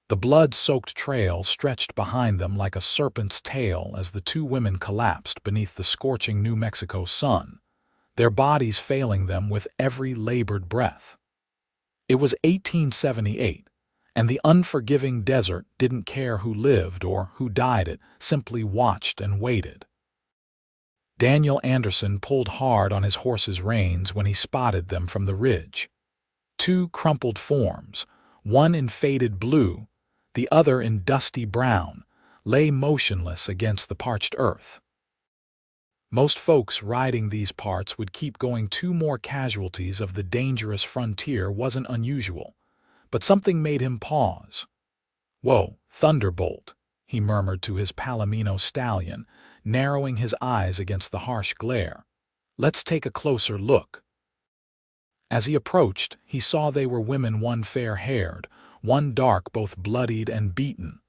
The blood-soaked trail stretched behind them like a serpent's tail as the two women collapsed beneath the scorching New Mexico sun, their bodies failing them with every labored breath. It was 1878, and the unforgiving desert didn't care who lived or who died. It simply watched and waited. Daniel Anderson pulled hard on his horse's reins when he spotted them from the ridge. Two crumpled forms, one in faded blue, the other in dusty brown, lay motionless against the parched earth. Most folks riding these parts would keep going. Two more casualties of the dangerous frontier wasn't unusual, but something made him pause. "Whoa, Thunderbolt," he murmured to his Palomino stallion, narrowing his eyes against the harsh glare. "Let's take a closer look." As he approached, he saw they were women, one fair-haired, one dark, both bloodied and beaten.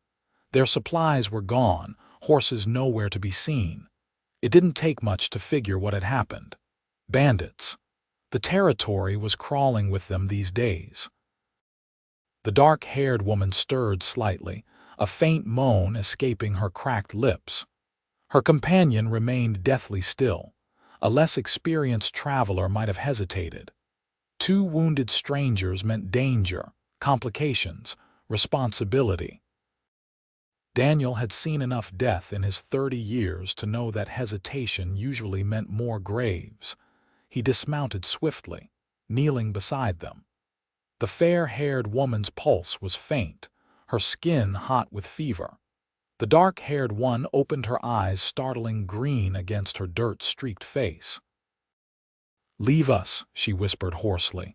Their supplies were gone, horses nowhere to be seen. It didn't take much to figure what had happened. Bandits. The territory was crawling with them these days. The dark-haired woman stirred slightly, a faint moan escaping her cracked lips. Her companion remained deathly still. A less experienced traveler might have hesitated. Two wounded strangers meant danger, complications, responsibility. Daniel had seen enough death in his 30 years to know that hesitation usually meant more graves. He dismounted swiftly, kneeling beside them. The fair-haired woman's pulse was faint, her skin hot with fever. The dark-haired one opened her eyes, startling green against her dirt-streaked face. "Leave us," she whispered hoarsely.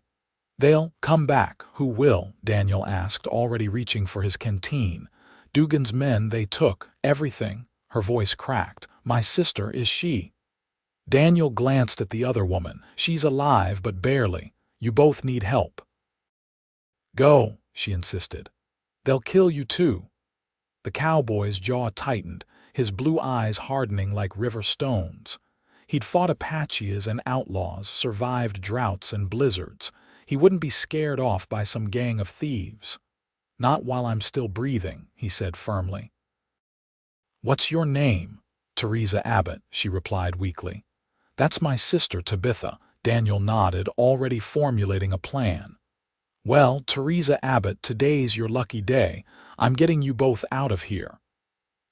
"They'll come back." "Who will?" Daniel asked, already reaching for his canteen. "Dugan's men, they took everything." Her voice cracked. "My sister, is she?" Daniel glanced at the other woman. "She's alive, but barely. You both need help." "Go," she insisted. "They'll kill you too." The cowboy's jaw tightened, his blue eyes hardening like river stones. He'd fought Apaches and outlaws, survived droughts and blizzards. He wouldn't be scared off by some gang of thieves. "Not while I'm still breathing," he said firmly. "What's your name?" "Teresa Abbott," she replied weakly. "That's my sister Tabitha." Daniel nodded, already formulating a plan. "Well, Teresa Abbott, today's your lucky day. I'm getting you both out of here."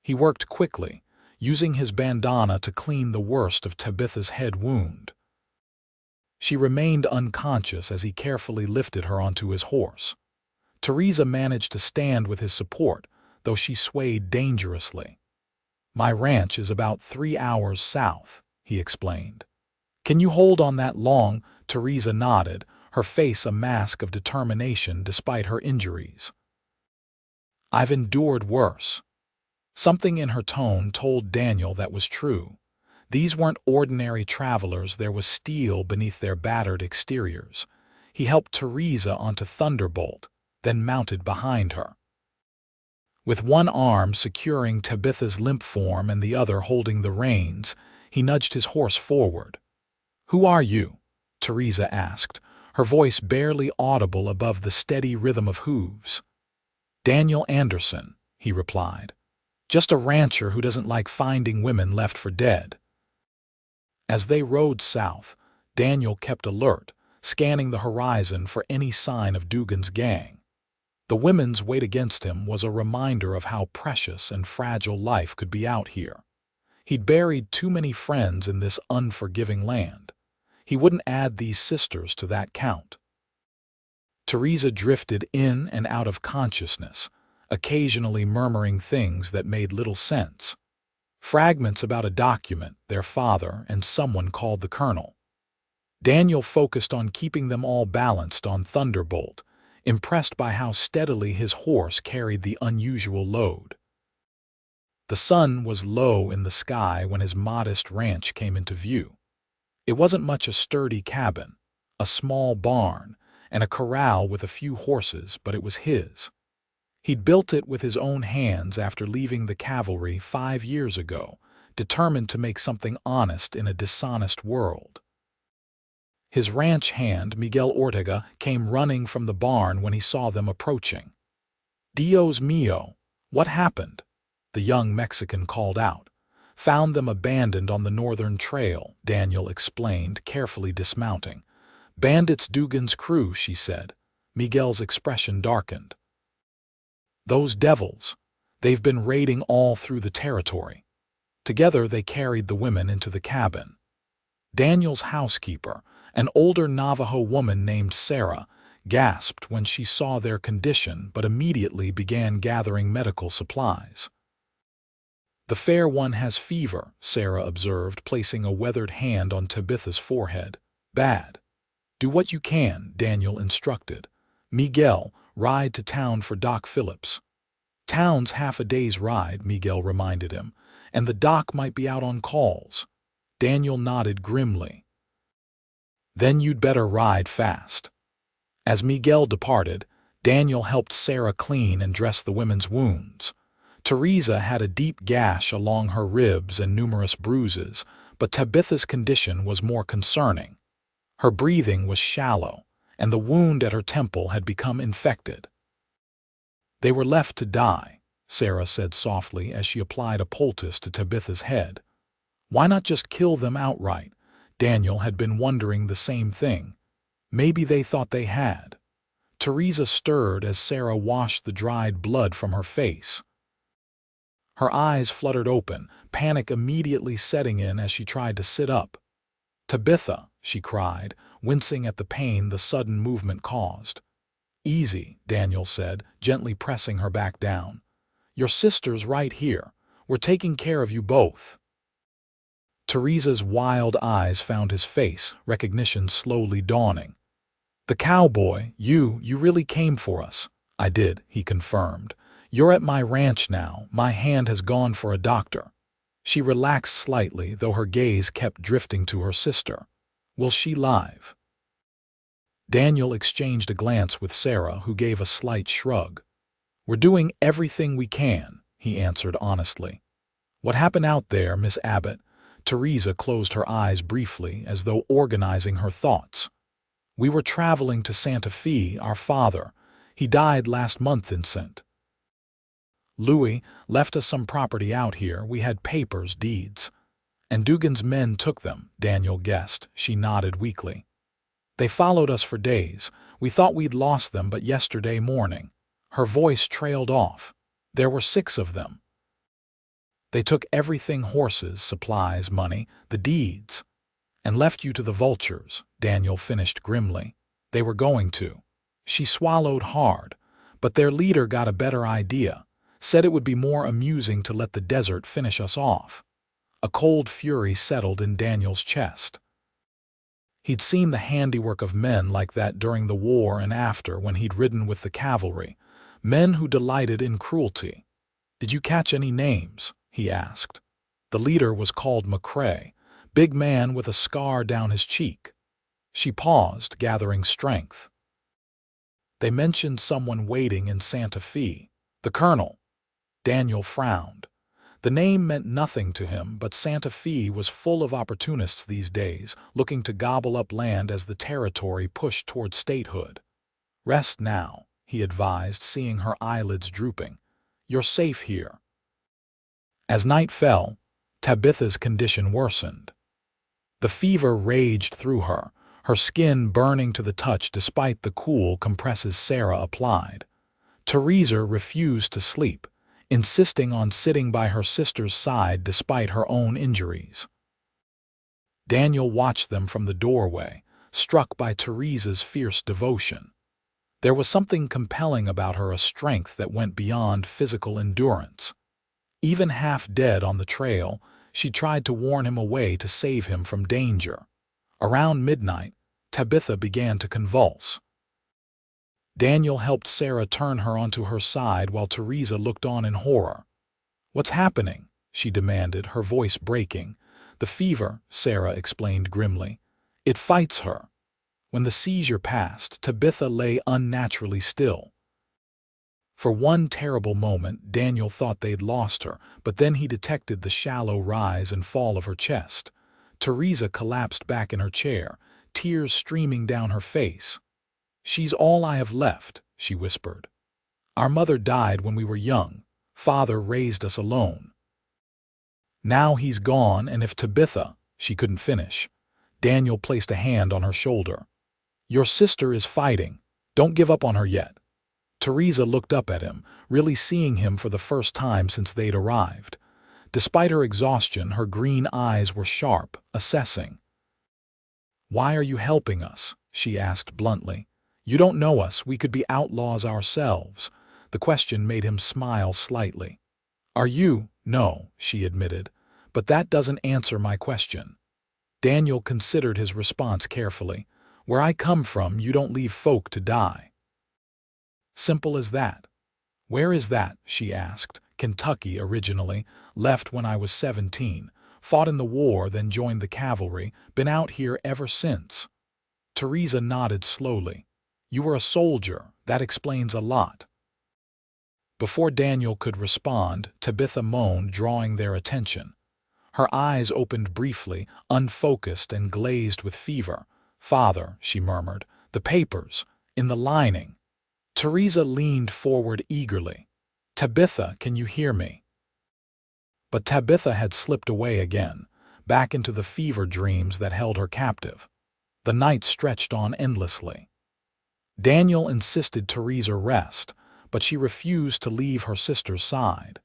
He worked quickly, using his bandana to clean the worst of Tabitha's head wound. She remained unconscious as he carefully lifted her onto his horse. Teresa managed to stand with his support, though she swayed dangerously. "My ranch is about 3 hours south," he explained. "Can you hold on that long?" Teresa nodded, her face a mask of determination despite her injuries. "I've endured worse." Something in her tone told Daniel that was true. These weren't ordinary travelers, there was steel beneath their battered exteriors. He helped Teresa onto Thunderbolt, then mounted behind her. With one arm securing Tabitha's limp form and the other holding the reins, he nudged his horse forward. "Who are you?" Teresa asked, her voice barely audible above the steady rhythm of hooves. "Daniel Anderson," he replied. "Just a rancher who doesn't like finding women left for dead." As they rode south, Daniel kept alert, scanning the horizon for any sign of Dugan's gang. The women's weight against him was a reminder of how precious and fragile life could be out here. He'd buried too many friends in this unforgiving land. He wouldn't add these sisters to that count. Teresa drifted in and out of consciousness, occasionally murmuring things that made little sense. Fragments about a document, their father, and someone called the colonel. Daniel focused on keeping them all balanced on Thunderbolt, impressed by how steadily his horse carried the unusual load. The sun was low in the sky when his modest ranch came into view. It wasn't much a sturdy cabin, a small barn, and a corral with a few horses, but it was his. He'd built it with his own hands after leaving the cavalry 5 years ago, determined to make something honest in a dishonest world. His ranch hand, Miguel Ortega, came running from the barn when he saw them approaching. Dios mío, what happened? The young Mexican called out. Found them abandoned on the northern trail, Daniel explained, carefully dismounting. Bandits Dugan's crew, she said. Miguel's expression darkened. Those devils. They've been raiding all through the territory. Together they carried the women into the cabin. Daniel's housekeeper, an older Navajo woman named Sarah, gasped when she saw their condition but immediately began gathering medical supplies. The fair one has fever, Sarah observed, placing a weathered hand on Tabitha's forehead. Bad. Do what you can, Daniel instructed. Miguel, ride to town for Doc Phillips. Town's half a day's ride, Miguel reminded him, and the doc might be out on calls. Daniel nodded grimly. Then you'd better ride fast. As Miguel departed, Daniel helped Sarah clean and dress the women's wounds. Teresa had a deep gash along her ribs and numerous bruises, but Tabitha's condition was more concerning. Her breathing was shallow, and the wound at her temple had become infected. They were left to die, Sarah said softly as she applied a poultice to Tabitha's head. Why not just kill them outright? Daniel had been wondering the same thing. Maybe they thought they had. Teresa stirred as Sarah washed the dried blood from her face. Her eyes fluttered open, panic immediately setting in as she tried to sit up. Tabitha, she cried, wincing at the pain the sudden movement caused. Easy, Daniel said, gently pressing her back down. Your sister's right here. We're taking care of you both. Teresa's wild eyes found his face, recognition slowly dawning. The cowboy, you really came for us. I did, he confirmed. You're at my ranch now. My hand has gone for a doctor. She relaxed slightly, though her gaze kept drifting to her sister. Will she live? Daniel exchanged a glance with Sarah, who gave a slight shrug. We're doing everything we can, he answered honestly. What happened out there, Miss Abbott? Teresa closed her eyes briefly, as though organizing her thoughts. We were traveling to Santa Fe, our father. He died last month in St. Louis left us some property out here. We had papers, deeds. And Dugan's men took them, Daniel guessed. She nodded weakly. They followed us for days. We thought we'd lost them, but yesterday morning. Her voice trailed off. There were 6 of them. They took everything, horses, supplies, money, the deeds, and left you to the vultures, Daniel finished grimly. They were going to. She swallowed hard, but their leader got a better idea, said it would be more amusing to let the desert finish us off. A cold fury settled in Daniel's chest. He'd seen the handiwork of men like that during the war and after, when he'd ridden with the cavalry, men who delighted in cruelty. Did you catch any names? He asked. The leader was called McCrae, big man with a scar down his cheek. She paused, gathering strength. They mentioned someone waiting in Santa Fe. The colonel. Daniel frowned. The name meant nothing to him, but Santa Fe was full of opportunists these days, looking to gobble up land as the territory pushed toward statehood. Rest now, he advised, seeing her eyelids drooping. You're safe here. As night fell, Tabitha's condition worsened. The fever raged through her, her skin burning to the touch despite the cool compresses Sarah applied. Teresa refused to sleep, insisting on sitting by her sister's side despite her own injuries. Daniel watched them from the doorway, struck by Teresa's fierce devotion. There was something compelling about her, a strength that went beyond physical endurance. Even half dead on the trail, she tried to warn him away to save him from danger. Around midnight, Tabitha began to convulse. Daniel helped Sarah turn her onto her side while Teresa looked on in horror. What's happening? She demanded, her voice breaking. The fever, Sarah explained grimly. It fights her. When the seizure passed, Tabitha lay unnaturally still. For one terrible moment, Daniel thought they'd lost her, but then he detected the shallow rise and fall of her chest. Teresa collapsed back in her chair, tears streaming down her face. She's all I have left, she whispered. Our mother died when we were young. Father raised us alone. Now he's gone, and if Tabitha—" She couldn't finish. Daniel placed a hand on her shoulder. "Your sister is fighting. Don't give up on her yet." Teresa looked up at him, really seeing him for the first time since they'd arrived. Despite her exhaustion, her green eyes were sharp, assessing. "Why are you helping us?" she asked bluntly. "You don't know us. We could be outlaws ourselves." The question made him smile slightly. "Are you?" "No," she admitted. "But that doesn't answer my question." Daniel considered his response carefully. "Where I come from, you don't leave folk to die." Simple as that. "Where is that?" she asked. "Kentucky, originally. Left when I was 17. Fought in the war, then joined the cavalry. Been out here ever since." Teresa nodded slowly. "You were a soldier. That explains a lot." Before Daniel could respond, Tabitha moaned, drawing their attention. Her eyes opened briefly, unfocused and glazed with fever. "Father," she murmured, "the papers, in the lining." Teresa leaned forward eagerly. "Tabitha, can you hear me?" But Tabitha had slipped away again, back into the fever dreams that held her captive. The night stretched on endlessly. Daniel insisted Teresa rest, but she refused to leave her sister's side.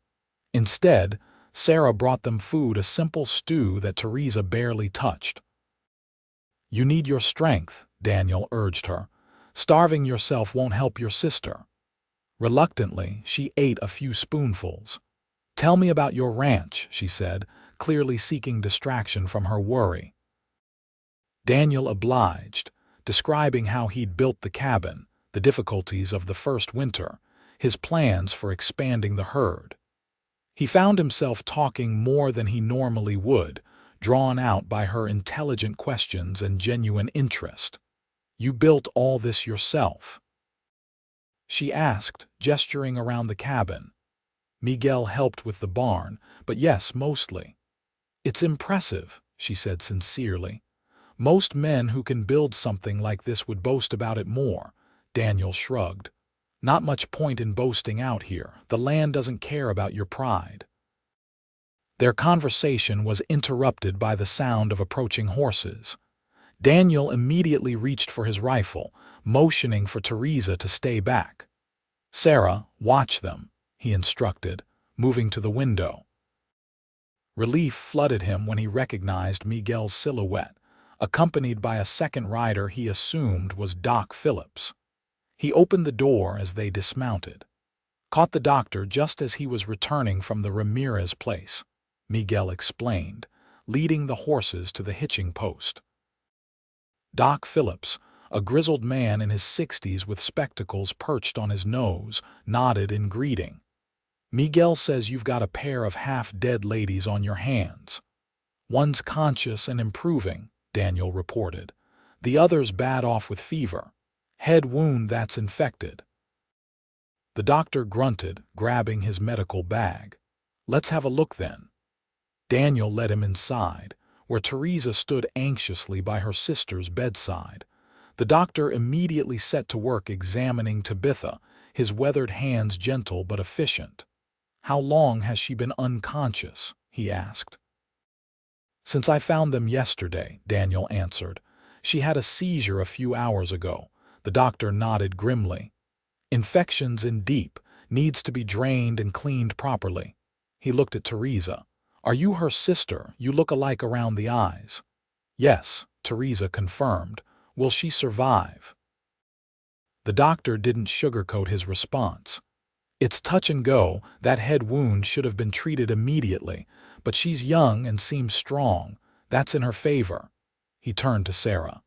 Instead, Sarah brought them food, a simple stew that Teresa barely touched. "You need your strength," Daniel urged her. "Starving yourself won't help your sister." Reluctantly, she ate a few spoonfuls. "Tell me about your ranch," she said, clearly seeking distraction from her worry. Daniel obliged, describing how he'd built the cabin, the difficulties of the first winter, his plans for expanding the herd. He found himself talking more than he normally would, drawn out by her intelligent questions and genuine interest. "You built all this yourself?" she asked, gesturing around the cabin. "Miguel helped with the barn, but yes, mostly." "It's impressive," she said sincerely. "Most men who can build something like this would boast about it more." Daniel shrugged. "Not much point in boasting out here. The land doesn't care about your pride." Their conversation was interrupted by the sound of approaching horses. Daniel immediately reached for his rifle, motioning for Teresa to stay back. "Sarah, watch them," he instructed, moving to the window. Relief flooded him when he recognized Miguel's silhouette, accompanied by a second rider he assumed was Doc Phillips. He opened the door as they dismounted. "Caught the doctor just as he was returning from the Ramirez place," Miguel explained, leading the horses to the hitching post. Doc Phillips, a grizzled man in his 60s with spectacles perched on his nose, nodded in greeting. "Miguel says you've got a pair of half-dead ladies on your hands." "One's conscious and improving," Daniel reported. "The other's bad off with fever. Head wound that's infected." The doctor grunted, grabbing his medical bag. "Let's have a look then." Daniel led him inside, where Teresa stood anxiously by her sister's bedside. The doctor immediately set to work examining Tabitha, his weathered hands gentle but efficient. "How long has she been unconscious?" he asked. "Since I found them yesterday," Daniel answered. "She had a seizure a few hours ago." The doctor nodded grimly. "Infections in deep, needs to be drained and cleaned properly." He looked at Teresa. "Are you her sister? You look alike around the eyes." "Yes," Teresa confirmed. "Will she survive?" The doctor didn't sugarcoat his response. "It's touch and go. That head wound should have been treated immediately, but she's young and seems strong. That's in her favor." He turned to Sarah.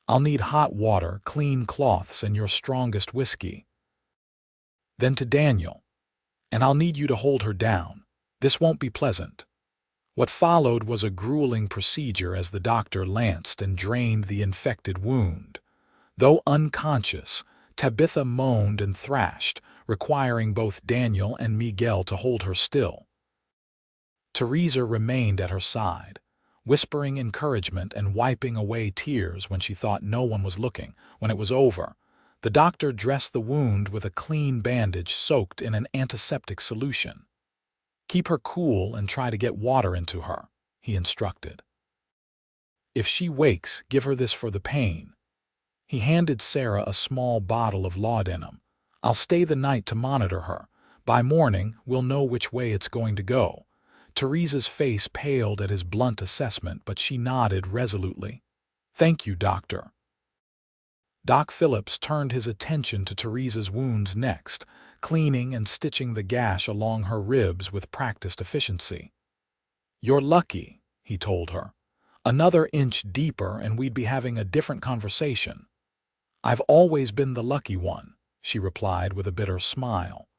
"I'll need hot water, clean cloths, and your strongest whiskey." Then to Daniel. "And I'll need you to hold her down. This won't be pleasant." What followed was a grueling procedure as the doctor lanced and drained the infected wound. Though unconscious, Tabitha moaned and thrashed, requiring both Daniel and Miguel to hold her still. Teresa remained at her side, whispering encouragement and wiping away tears when she thought no one was looking. When it was over, The doctor dressed the wound with a clean bandage soaked in an antiseptic solution. "Keep her cool and try to get water into her," he instructed. "If she wakes, give her this for the pain." He handed Sarah a small bottle of laudanum. "I'll stay the night to monitor her. By morning, we'll know which way it's going to go." Teresa's face paled at his blunt assessment, but she nodded resolutely. "Thank you, doctor." Doc Phillips turned his attention to Teresa's wounds next, cleaning and stitching the gash along her ribs with practiced efficiency. "You're lucky," he told her. "Another inch deeper and we'd be having a different conversation." "I've always been the lucky one," she replied with a bitter smile.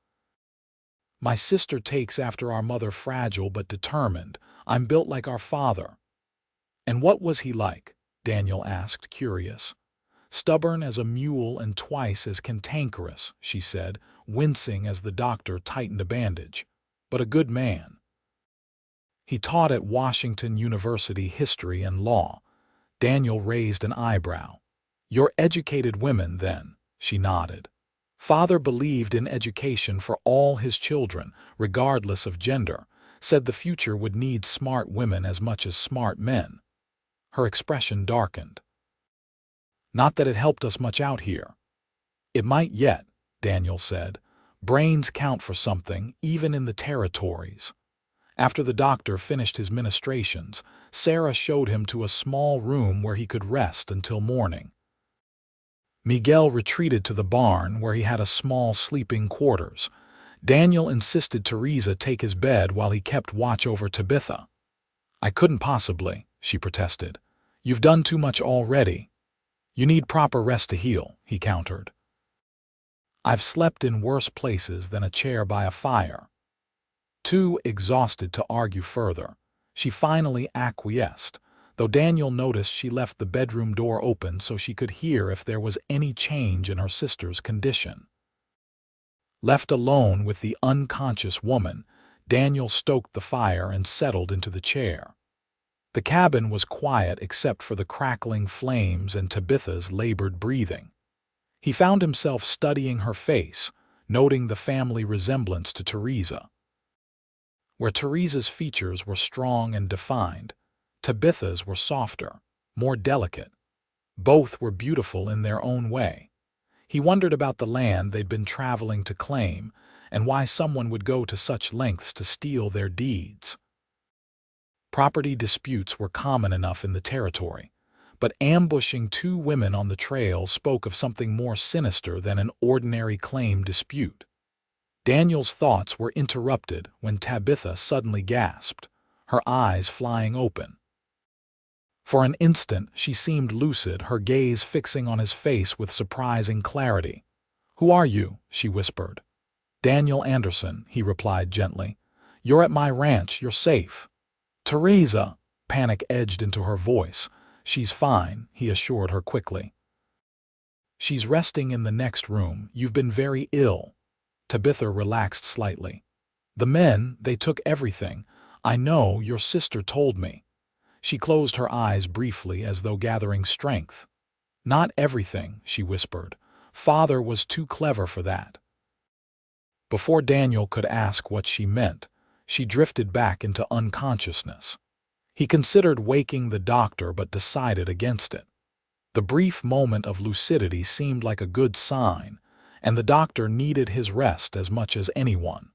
"My sister takes after our mother, fragile but determined. I'm built like our father." "And what was he like?" Daniel asked, curious. "Stubborn as a mule and twice as cantankerous," she said, wincing as the doctor tightened a bandage. "But a good man." "He taught at Washington University history and law." Daniel raised an eyebrow. "You're educated women, then?" She nodded. "Father believed in education for all his children, regardless of gender, said the future would need smart women as much as smart men." Her expression darkened. "Not that it helped us much out here." "It might yet," Daniel said. "Brains count for something, even in the territories." After the doctor finished his ministrations, Sarah showed him to a small room where he could rest until morning. Miguel retreated to the barn where he had a small sleeping quarters. Daniel insisted Teresa take his bed while he kept watch over Tabitha. "I couldn't possibly," she protested. "You've done too much already." "You need proper rest to heal," he countered. "I've slept in worse places than a chair by a fire." Too exhausted to argue further, she finally acquiesced, though Daniel noticed she left the bedroom door open so she could hear if there was any change in her sister's condition. Left alone with the unconscious woman, Daniel stoked the fire and settled into the chair. The cabin was quiet except for the crackling flames and Tabitha's labored breathing. He found himself studying her face, noting the family resemblance to Teresa. Where Teresa's features were strong and defined, Tabitha's were softer, more delicate. Both were beautiful in their own way. He wondered about the land they'd been traveling to claim and why someone would go to such lengths to steal their deeds. Property disputes were common enough in the territory, but ambushing two women on the trail spoke of something more sinister than an ordinary claim dispute. Daniel's thoughts were interrupted when Tabitha suddenly gasped, her eyes flying open. For an instant she seemed lucid, her gaze fixing on his face with surprising clarity. "Who are you?" she whispered. "Daniel Anderson," he replied gently. "You're at my ranch, you're safe." "Teresa!" Panic edged into her voice. "She's fine," he assured her quickly. "She's resting in the next room. You've been very ill." Tabitha relaxed slightly. "The men, they took everything. I know, your sister told me." She closed her eyes briefly as though gathering strength. "Not everything," she whispered. "Father was too clever for that." Before Daniel could ask what she meant, she drifted back into unconsciousness. He considered waking the doctor but decided against it. The brief moment of lucidity seemed like a good sign, and the doctor needed his rest as much as anyone.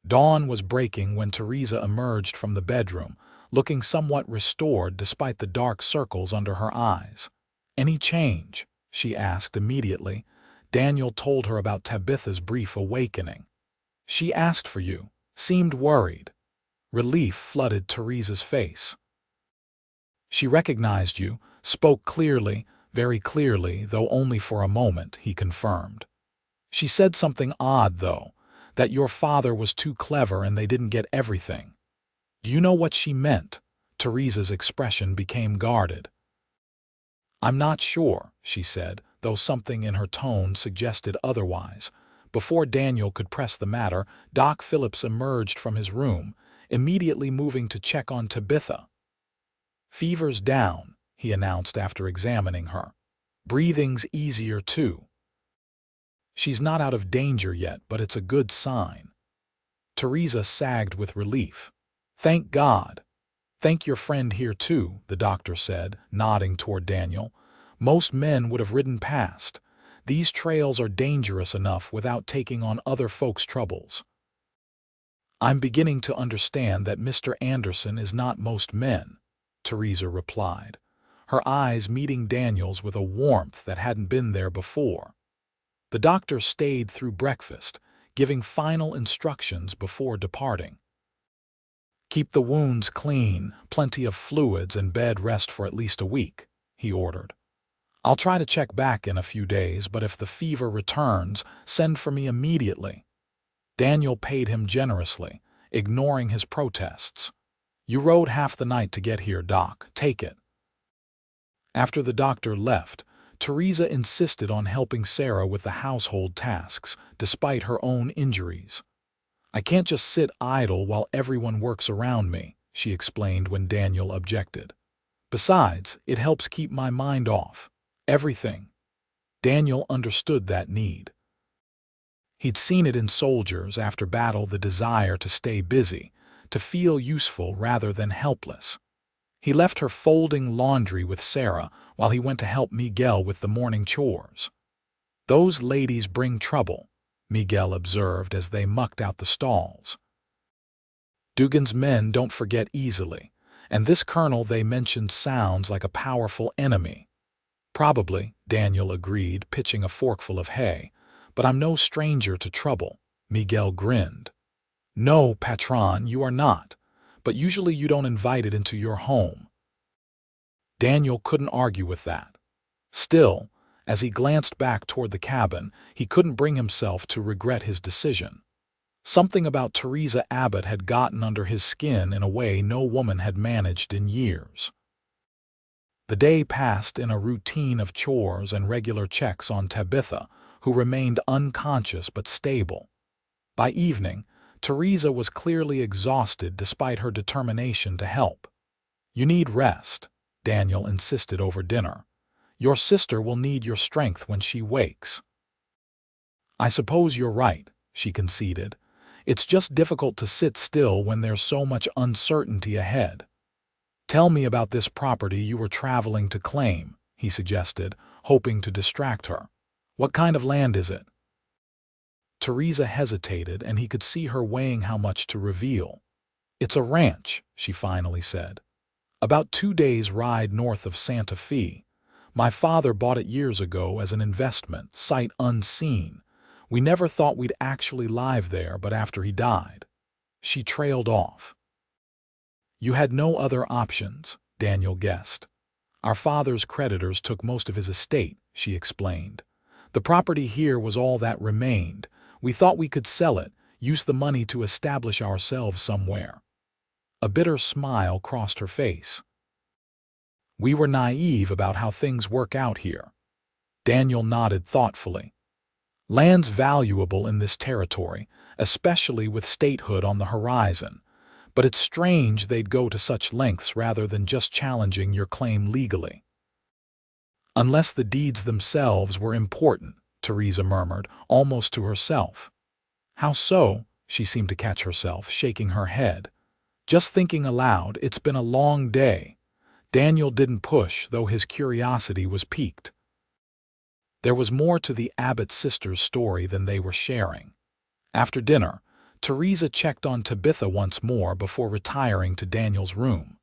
Dawn was breaking when Teresa emerged from the bedroom, looking somewhat restored despite the dark circles under her eyes. "Any change?" she asked immediately. Daniel told her about Tabitha's brief awakening. "She asked for you, seemed worried." Relief flooded Teresa's face. "She recognized you, spoke clearly, very clearly, though only for a moment," he confirmed. "She said something odd, though, that your father was too clever and they didn't get everything." "Do you know what she meant?" Teresa's expression became guarded. "I'm not sure," she said, though something in her tone suggested otherwise. Before Daniel could press the matter, Doc Phillips emerged from his room, immediately moving to check on Tabitha. "Fever's down," he announced after examining her. Breathing's easier too. She's not out of danger yet, but it's a good sign. Teresa sagged with relief. Thank God. Thank your friend here too, the doctor said, nodding toward Daniel. Most men would have ridden past. These trails are dangerous enough without taking on other folks' troubles. I'm beginning to understand that Mr. Anderson is not most men, Teresa replied, her eyes meeting Daniel's with a warmth that hadn't been there before. The doctor stayed through breakfast, giving final instructions before departing. Keep the wounds clean, plenty of fluids, and bed rest for at least a week, he ordered. I'll try to check back in a few days, but if the fever returns, send for me immediately. Daniel paid him generously, ignoring his protests. You rode half the night to get here, Doc. Take it. After the doctor left, Teresa insisted on helping Sarah with the household tasks, despite her own injuries. I can't just sit idle while everyone works around me, she explained when Daniel objected. Besides, it helps keep my mind off everything. Daniel understood that need. He'd seen it in soldiers after battle, the desire to stay busy, to feel useful rather than helpless. He left her folding laundry with Sarah while he went to help Miguel with the morning chores. Those ladies bring trouble, Miguel observed as they mucked out the stalls. Dugan's men don't forget easily, and this colonel they mentioned sounds like a powerful enemy. Probably, Daniel agreed, pitching a forkful of hay, but I'm no stranger to trouble, Miguel grinned. No, patron, you are not, but usually you don't invite it into your home. Daniel couldn't argue with that. Still, as he glanced back toward the cabin, he couldn't bring himself to regret his decision. Something about Teresa Abbott had gotten under his skin in a way no woman had managed in years. The day passed in a routine of chores and regular checks on Tabitha, who remained unconscious but stable. By evening, Teresa was clearly exhausted despite her determination to help. You need rest, Daniel insisted over dinner. Your sister will need your strength when she wakes. I suppose you're right, she conceded. It's just difficult to sit still when there's so much uncertainty ahead. Tell me about this property you were traveling to claim, he suggested, hoping to distract her. What kind of land is it? Teresa hesitated, and he could see her weighing how much to reveal. It's a ranch, she finally said. About 2 days' ride north of Santa Fe. My father bought it years ago as an investment, sight unseen. We never thought we'd actually live there, but after he died. She trailed off. You had no other options, Daniel guessed. Our father's creditors took most of his estate, she explained. The property here was all that remained. We thought we could sell it, use the money to establish ourselves somewhere. A bitter smile crossed her face. We were naive about how things work out here. Daniel nodded thoughtfully. Land's valuable in this territory, especially with statehood on the horizon. But it's strange they'd go to such lengths rather than just challenging your claim legally. Unless the deeds themselves were important, Teresa murmured, almost to herself. How so? She seemed to catch herself, shaking her head. Just thinking aloud, it's been a long day. Daniel didn't push, though his curiosity was piqued. There was more to the Abbott sisters' story than they were sharing. After dinner, Teresa checked on Tabitha once more before retiring to Daniel's room.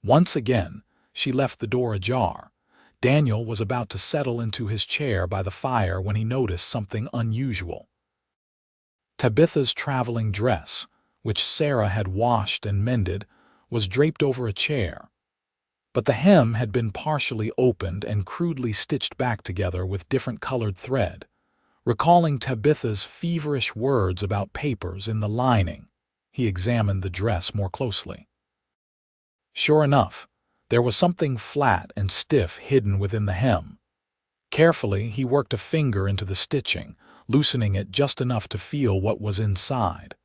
Once again, she left the door ajar. Daniel was about to settle into his chair by the fire when he noticed something unusual. Tabitha's traveling dress, which Sarah had washed and mended, was draped over a chair. But the hem had been partially opened and crudely stitched back together with different colored thread. Recalling Tabitha's feverish words about papers in the lining, he examined the dress more closely. Sure enough, there was something flat and stiff hidden within the hem. Carefully, he worked a finger into the stitching, loosening it just enough to feel what was inside.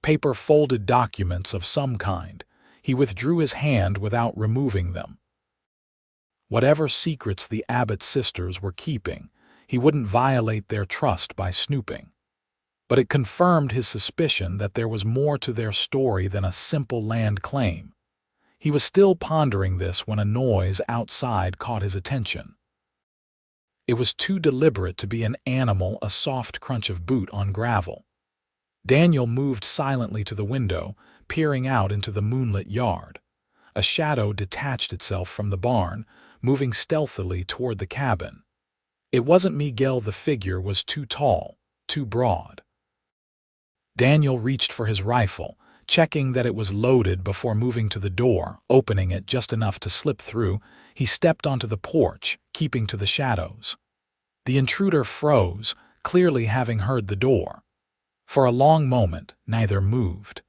Paper-folded documents of some kind. He withdrew his hand without removing them. Whatever secrets the Abbott sisters were keeping, he wouldn't violate their trust by snooping. But it confirmed his suspicion that there was more to their story than a simple land claim. He was still pondering this when a noise outside caught his attention. It was too deliberate to be an animal, a soft crunch of boot on gravel. Daniel moved silently to the window, peering out into the moonlit yard. A shadow detached itself from the barn, moving stealthily toward the cabin. It wasn't Miguel. The figure was too tall, too broad. Daniel reached for his rifle, checking that it was loaded before moving to the door. Opening it just enough to slip through, he stepped onto the porch, keeping to the shadows. The intruder froze, clearly having heard the door. For a long moment, neither moved.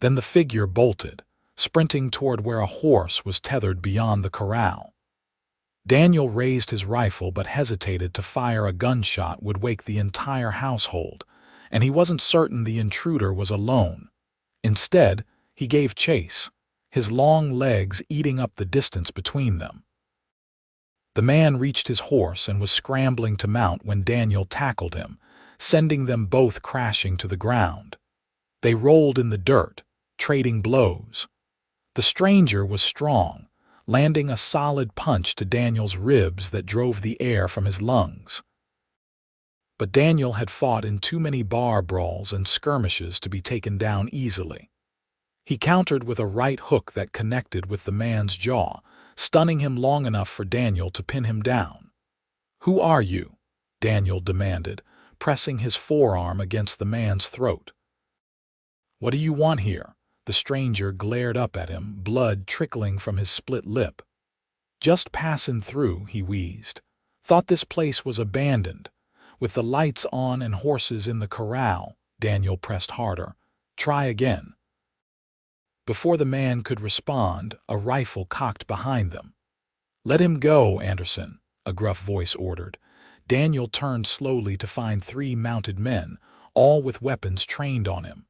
Then the figure bolted, sprinting toward where a horse was tethered beyond the corral. Daniel raised his rifle but hesitated to fire. A gunshot would wake the entire household, and he wasn't certain the intruder was alone. Instead, he gave chase, his long legs eating up the distance between them. The man reached his horse and was scrambling to mount when Daniel tackled him, sending them both crashing to the ground. They rolled in the dirt, trading blows. The stranger was strong, landing a solid punch to Daniel's ribs that drove the air from his lungs. But Daniel had fought in too many bar brawls and skirmishes to be taken down easily. He countered with a right hook that connected with the man's jaw, stunning him long enough for Daniel to pin him down. "Who are you?" Daniel demanded, pressing his forearm against the man's throat. "What do you want here?" The stranger glared up at him, blood trickling from his split lip. "Just passin' through," he wheezed. "Thought this place was abandoned. With the lights on and horses in the corral." Daniel pressed harder. "Try again." Before the man could respond, a rifle cocked behind them. "Let him go, Anderson," a gruff voice ordered. Daniel turned slowly to find 3 mounted men, all with weapons trained on him.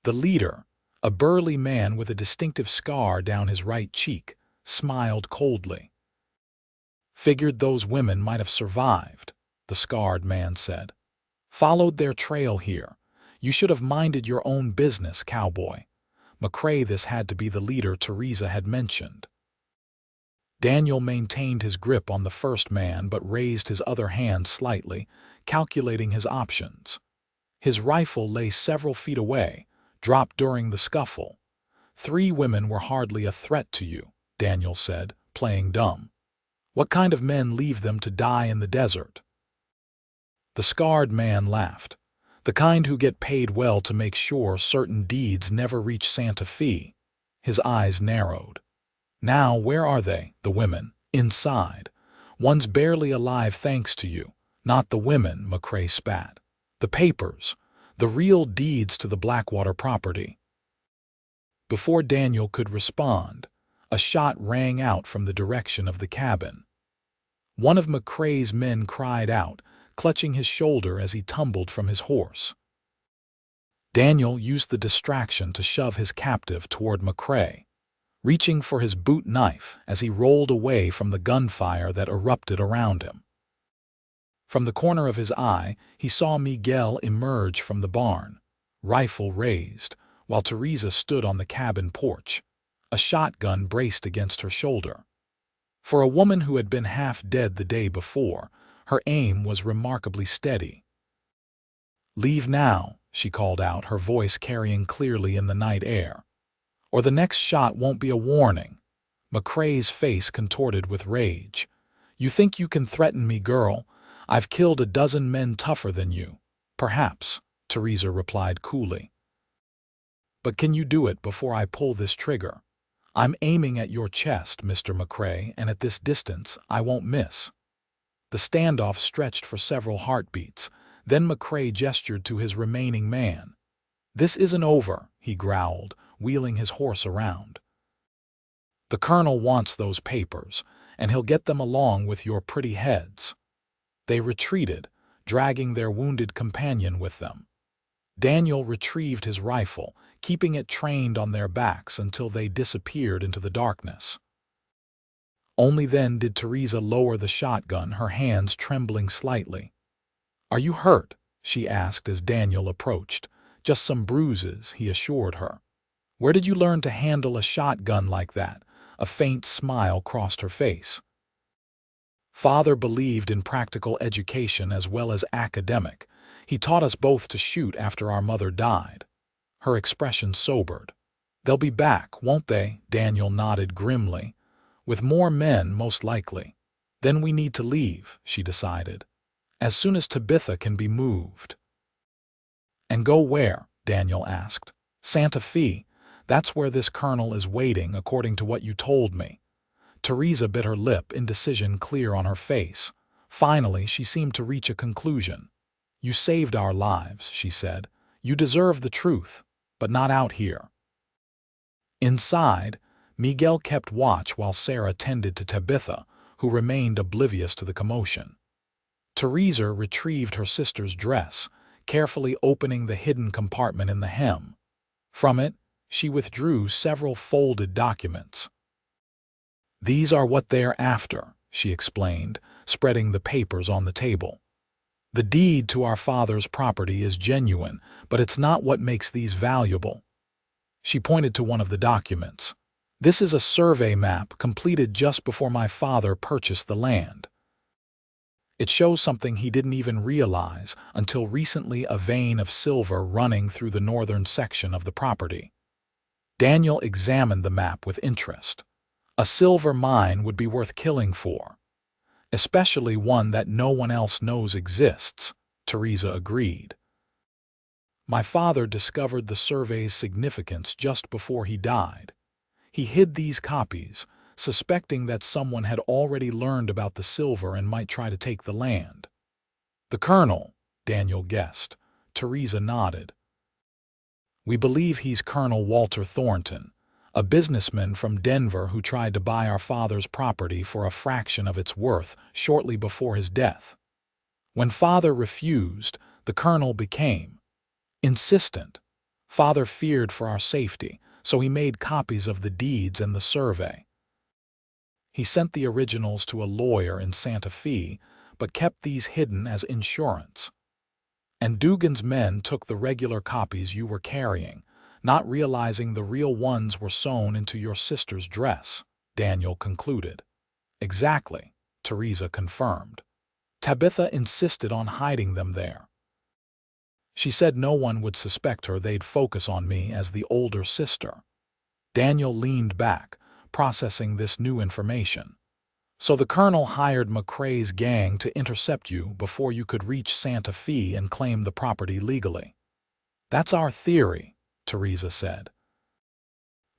The leader, a burly man with a distinctive scar down his right cheek, smiled coldly. "Figured those women might have survived," the scarred man said. "Followed their trail here. You should have minded your own business, Cowboy." McCrae, this had to be the leader Teresa had mentioned. Daniel maintained his grip on the first man but raised his other hand slightly, calculating his options. His rifle lay several feet away, dropped during the scuffle. "3 women were hardly a threat to you," Daniel said, playing dumb. "What kind of men leave them to die in the desert?" The scarred man laughed. "The kind who get paid well to make sure certain deeds never reach Santa Fe." His eyes narrowed. "Now, where are they, the women?" "Inside. One's barely alive thanks to you." "Not the women," McCrae spat. "The papers. The real deeds to the Blackwater property." Before Daniel could respond, a shot rang out from the direction of the cabin. One of McCrae's men cried out, clutching his shoulder as he tumbled from his horse. Daniel used the distraction to shove his captive toward McCrae, reaching for his boot knife as he rolled away from the gunfire that erupted around him. From the corner of his eye, he saw Miguel emerge from the barn, rifle raised, while Teresa stood on the cabin porch, a shotgun braced against her shoulder. For a woman who had been half dead the day before, her aim was remarkably steady. "Leave now," she called out, her voice carrying clearly in the night air. "Or the next shot won't be a warning." McCrae's face contorted with rage. "You think you can threaten me, girl? I've killed a dozen men tougher than you." "Perhaps," Teresa replied coolly. "But can you do it before I pull this trigger? I'm aiming at your chest, Mr. McCrae, and at this distance, I won't miss." The standoff stretched for several heartbeats. Then McCrae gestured to his remaining man. "This isn't over," he growled, wheeling his horse around. "The colonel wants those papers, and he'll get them along with your pretty heads." They retreated, dragging their wounded companion with them. Daniel retrieved his rifle, keeping it trained on their backs until they disappeared into the darkness. Only then did Teresa lower the shotgun, her hands trembling slightly. "Are you hurt?" she asked as Daniel approached. "Just some bruises," he assured her. "Where did you learn to handle a shotgun like that?" A faint smile crossed her face. "Father believed in practical education as well as academic. He taught us both to shoot after our mother died." Her expression sobered. "They'll be back, won't they?" Daniel nodded grimly. "With more men, most likely. Then we need to leave," she decided. "As soon as Tabitha can be moved." "And go where?" Daniel asked. "Santa Fe. That's where this colonel is waiting, according to what you told me." Teresa bit her lip, indecision clear on her face. Finally, she seemed to reach a conclusion. "You saved our lives," she said. "You deserve the truth, but not out here." Inside, Miguel kept watch while Sarah tended to Tabitha, who remained oblivious to the commotion. Teresa retrieved her sister's dress, carefully opening the hidden compartment in the hem. From it, she withdrew several folded documents. "These are what they're after," she explained, spreading the papers on the table. "The deed to our father's property is genuine, but it's not what makes these valuable." She pointed to one of the documents. "This is a survey map completed just before my father purchased the land. It shows something he didn't even realize until recently: a vein of silver running through the northern section of the property." Daniel examined the map with interest. "A silver mine would be worth killing for. Especially one that no one else knows exists," Teresa agreed. "My father discovered the survey's significance just before he died. He hid these copies, suspecting that someone had already learned about the silver and might try to take the land." "The colonel," Daniel guessed. Teresa nodded. "We believe he's Colonel Walter Thornton, a businessman from Denver who tried to buy our father's property for a fraction of its worth shortly before his death. When father refused, the colonel became insistent. Father feared for our safety, so he made copies of the deeds and the survey. He sent the originals to a lawyer in Santa Fe, but kept these hidden as insurance. And Dugan's men took the regular copies you were carrying, not realizing the real ones were sewn into your sister's dress," Daniel concluded. "Exactly," Teresa confirmed. "Tabitha insisted on hiding them there. She said no one would suspect her, they'd focus on me as the older sister." Daniel leaned back, processing this new information. "So the colonel hired McCrae's gang to intercept you before you could reach Santa Fe and claim the property legally." "That's our theory," Teresa said.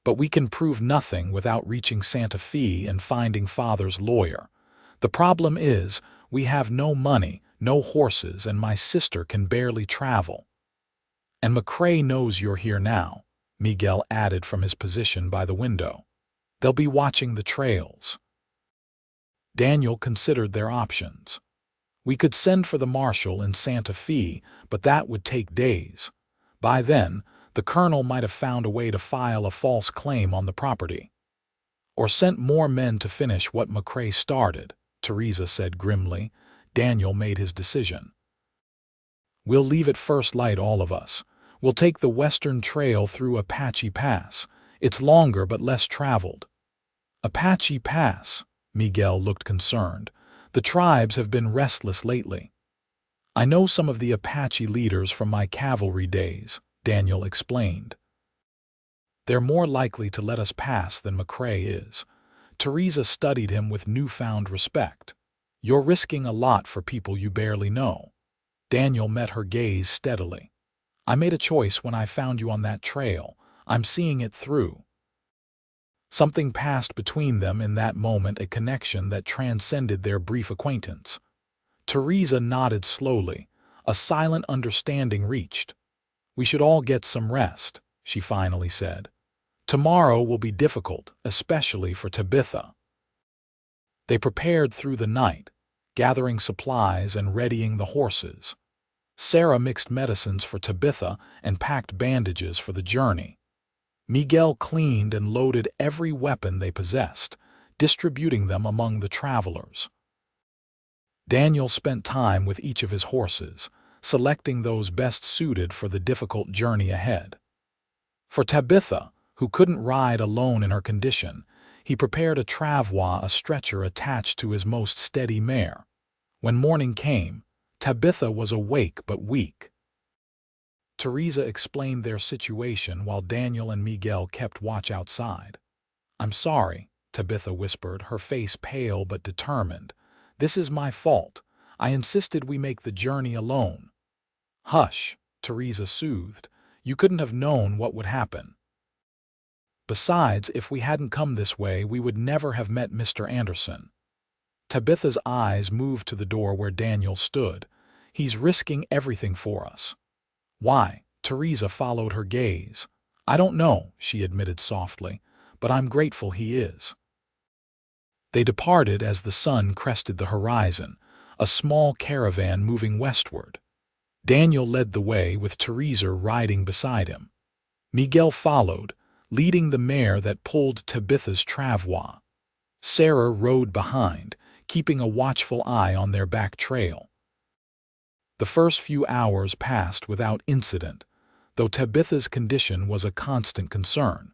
"But we can prove nothing without reaching Santa Fe and finding father's lawyer. The problem is, we have no money, no horses, and my sister can barely travel." "And McCrae knows you're here now," Miguel added from his position by the window. "They'll be watching the trails." Daniel considered their options. "We could send for the marshal in Santa Fe, but that would take days. By then, the colonel might have found a way to file a false claim on the property. Or sent more men to finish what McCrae started," Teresa said grimly. Daniel made his decision. "We'll leave at first light, all of us. We'll take the western trail through Apache Pass. It's longer but less traveled." "Apache Pass?" Miguel looked concerned. "The tribes have been restless lately." "I know some of the Apache leaders from my cavalry days," Daniel explained. "They're more likely to let us pass than McCrae is." Teresa studied him with newfound respect. "You're risking a lot for people you barely know." Daniel met her gaze steadily. "I made a choice when I found you on that trail. I'm seeing it through." Something passed between them in that moment, a connection that transcended their brief acquaintance. Teresa nodded slowly. A silent understanding reached. "We should all get some rest," she finally said. "Tomorrow will be difficult, especially for Tabitha." They prepared through the night, gathering supplies and readying the horses. Sarah mixed medicines for Tabitha and packed bandages for the journey. Miguel cleaned and loaded every weapon they possessed. distributing them among the travelers. Daniel spent time with each of his horses, selecting those best suited for the difficult journey ahead. For Tabitha, who couldn't ride alone in her condition, he prepared a travois, a stretcher attached to his most steady mare. When morning came, Tabitha was awake but weak. Teresa explained their situation while Daniel and Miguel kept watch outside. "I'm sorry," Tabitha whispered, her face pale but determined. "This is my fault. I insisted we make the journey alone." "Hush," Teresa soothed. "You couldn't have known what would happen. Besides, if we hadn't come this way, we would never have met Mr. Anderson." Tabitha's eyes moved to the door where Daniel stood. "He's risking everything for us." "Why?" Teresa followed her gaze. "I don't know," she admitted softly, "but I'm grateful he is." They departed as the sun crested the horizon, a small caravan moving westward. Daniel led the way with Teresa riding beside him. Miguel followed, leading the mare that pulled Tabitha's travois. Sarah rode behind, keeping a watchful eye on their back trail. The first few hours passed without incident, though Tabitha's condition was a constant concern.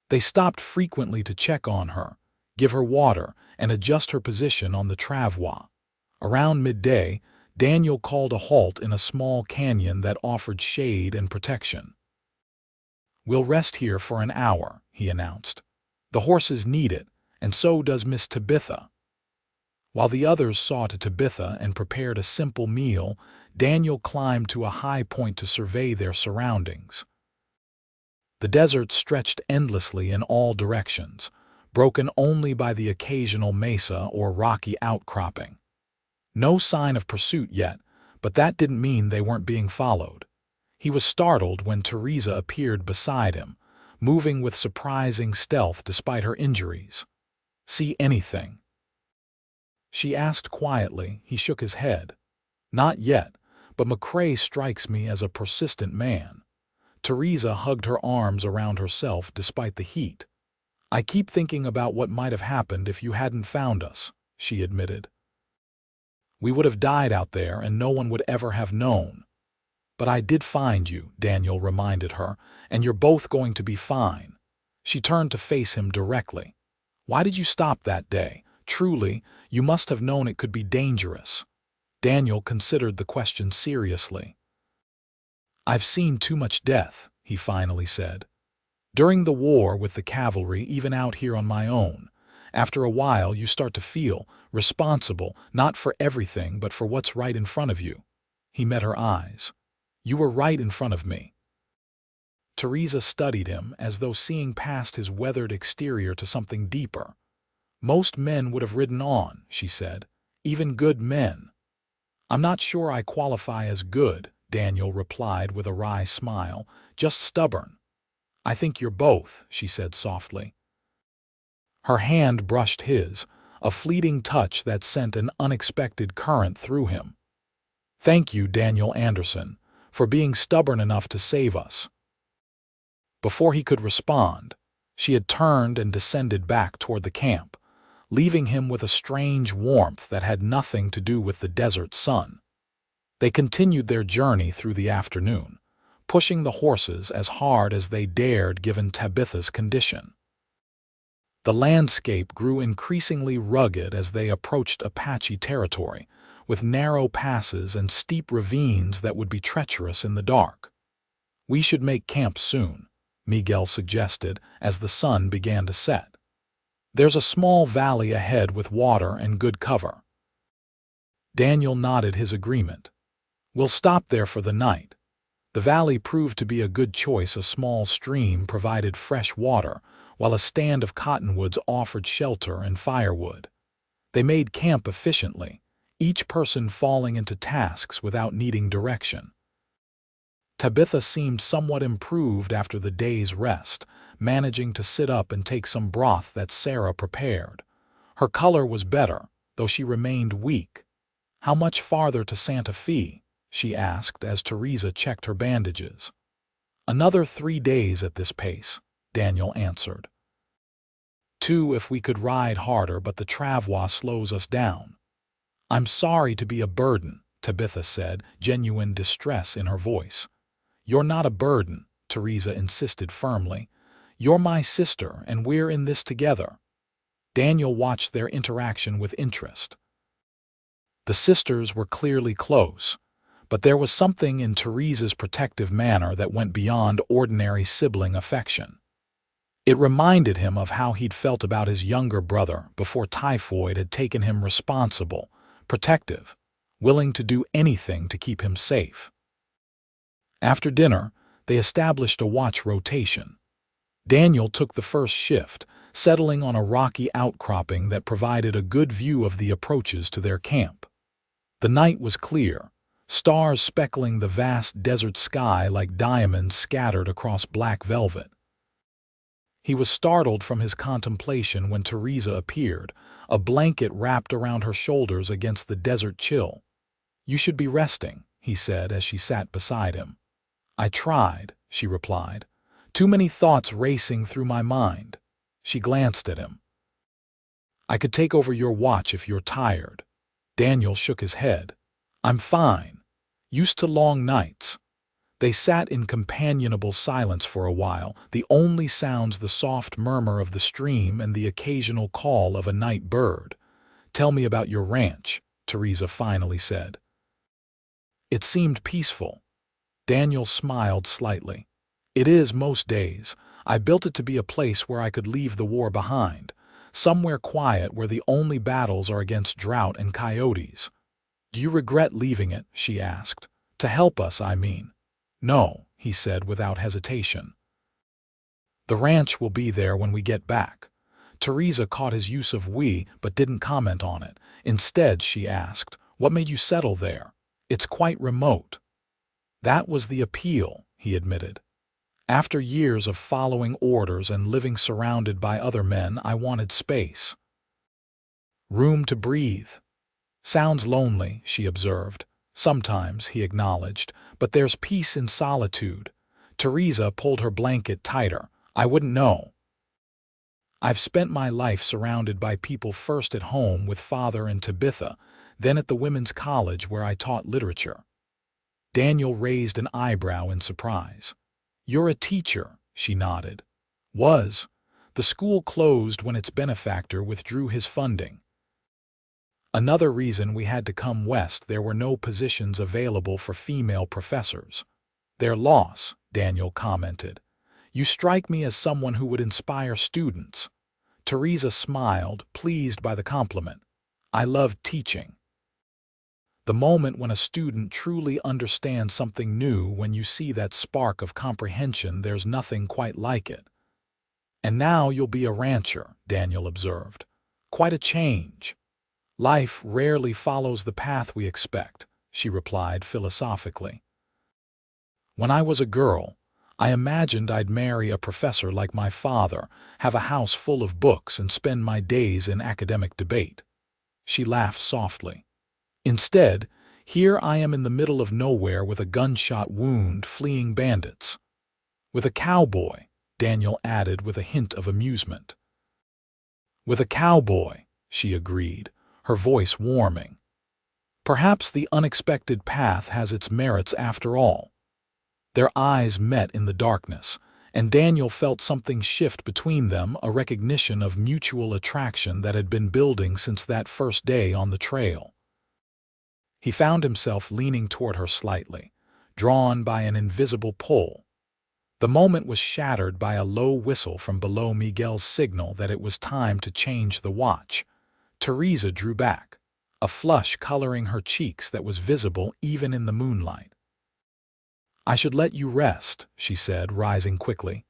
They stopped frequently to check on her, give her water, and adjust her position on the travois. Around midday, Daniel called a halt in a small canyon that offered shade and protection. "We'll rest here for an hour," he announced. "The horses need it, and so does Miss Tabitha." While the others saw to Tabitha and prepared a simple meal, Daniel climbed to a high point to survey their surroundings. The desert stretched endlessly in all directions, broken only by the occasional mesa or rocky outcropping. No sign of pursuit yet, but that didn't mean they weren't being followed. He was startled when Teresa appeared beside him, moving with surprising stealth despite her injuries. "See anything?" she asked quietly. He shook his head. "Not yet, but McCrae strikes me as a persistent man." Teresa hugged her arms around herself despite the heat. "I keep thinking about what might have happened if you hadn't found us," she admitted. "We would have died out there and no one would ever have known." "But I did find you," Daniel reminded her, "and you're both going to be fine." She turned to face him directly. "Why did you stop that day? Truly, you must have known it could be dangerous." Daniel considered the question seriously. "I've seen too much death," he finally said. "During the war with the cavalry, even out here on my own. After a while, you start to feel responsible, not for everything, but for what's right in front of you." He met her eyes. "You were right in front of me." Teresa studied him as though seeing past his weathered exterior to something deeper. "Most men would have ridden on," she said. "Even good men." "I'm not sure I qualify as good," Daniel replied with a wry smile. "Just stubborn." "I think you're both," she said softly. Her hand brushed his, a fleeting touch that sent an unexpected current through him. "Thank you, Daniel Anderson, for being stubborn enough to save us." Before he could respond, she had turned and descended back toward the camp, leaving him with a strange warmth that had nothing to do with the desert sun. They continued their journey through the afternoon, pushing the horses as hard as they dared given Tabitha's condition. The landscape grew increasingly rugged as they approached Apache territory, with narrow passes and steep ravines that would be treacherous in the dark. "We should make camp soon," Miguel suggested as the sun began to set. "There's a small valley ahead with water and good cover." Daniel nodded his agreement. "We'll stop there for the night." The valley proved to be a good choice. A small stream provided fresh water, while a stand of cottonwoods offered shelter and firewood. They made camp efficiently, each person falling into tasks without needing direction. Tabitha seemed somewhat improved after the day's rest, managing to sit up and take some broth that Sarah prepared. Her color was better, though she remained weak. "How much farther to Santa Fe?" she asked as Teresa checked her bandages. "Another 3 days at this pace," Daniel answered. Two, if we could ride harder, but the travois slows us down. I'm sorry to be a burden, Tabitha said, genuine distress in her voice. You're not a burden, Teresa insisted firmly. You're my sister, and we're in this together. Daniel watched their interaction with interest. The sisters were clearly close, but there was something in Teresa's protective manner that went beyond ordinary sibling affection. It reminded him of how he'd felt about his younger brother before typhoid had taken him, responsible, protective, willing to do anything to keep him safe. After dinner, they established a watch rotation. Daniel took the first shift, settling on a rocky outcropping that provided a good view of the approaches to their camp. The night was clear, stars speckling the vast desert sky like diamonds scattered across black velvet. He was startled from his contemplation when Teresa appeared, a blanket wrapped around her shoulders against the desert chill. "You should be resting," he said as she sat beside him. "I tried," she replied. "Too many thoughts racing through my mind." She glanced at him. "I could take over your watch if you're tired." Daniel shook his head. "I'm fine. Used to long nights." They sat in companionable silence for a while, the only sounds the soft murmur of the stream and the occasional call of a night bird. "Tell me about your ranch," Teresa finally said. It seemed peaceful. Daniel smiled slightly. "It is most days. I built it to be a place where I could leave the war behind, somewhere quiet where the only battles are against drought and coyotes." "Do you regret leaving it?" she asked. "To help us, I mean." "No," he said without hesitation. "The ranch will be there when we get back." Teresa caught his use of we but didn't comment on it. Instead, she asked, "What made you settle there? It's quite remote." "That was the appeal," he admitted. "After years of following orders and living surrounded by other men, I wanted space. Room to breathe." "Sounds lonely," she observed. "Sometimes," he acknowledged, "but there's peace in solitude." Teresa pulled her blanket tighter. "I wouldn't know. I've spent my life surrounded by people, first at home with Father and Tabitha, then at the women's college where I taught literature." Daniel raised an eyebrow in surprise. "You're a teacher," she nodded. "Was. The school closed when its benefactor withdrew his funding. Another reason we had to come west, there were no positions available for female professors." "Their loss," Daniel commented. "You strike me as someone who would inspire students." Teresa smiled, pleased by the compliment. "I loved teaching. The moment when a student truly understands something new, when you see that spark of comprehension, there's nothing quite like it." "And now you'll be a rancher," Daniel observed. "Quite a change." "Life rarely follows the path we expect," she replied philosophically. "When I was a girl, I imagined I'd marry a professor like my father, have a house full of books, and spend my days in academic debate." She laughed softly. "Instead, here I am in the middle of nowhere with a gunshot wound, fleeing bandits." "With a cowboy," Daniel added with a hint of amusement. "With a cowboy," she agreed, her voice warming. "Perhaps the unexpected path has its merits after all." Their eyes met in the darkness, and Daniel felt something shift between them, a recognition of mutual attraction that had been building since that first day on the trail. He found himself leaning toward her slightly, drawn by an invisible pull. The moment was shattered by a low whistle from below, Miguel's signal that it was time to change the watch. Teresa drew back, a flush coloring her cheeks that was visible even in the moonlight. "I should let you rest," she said, rising quickly.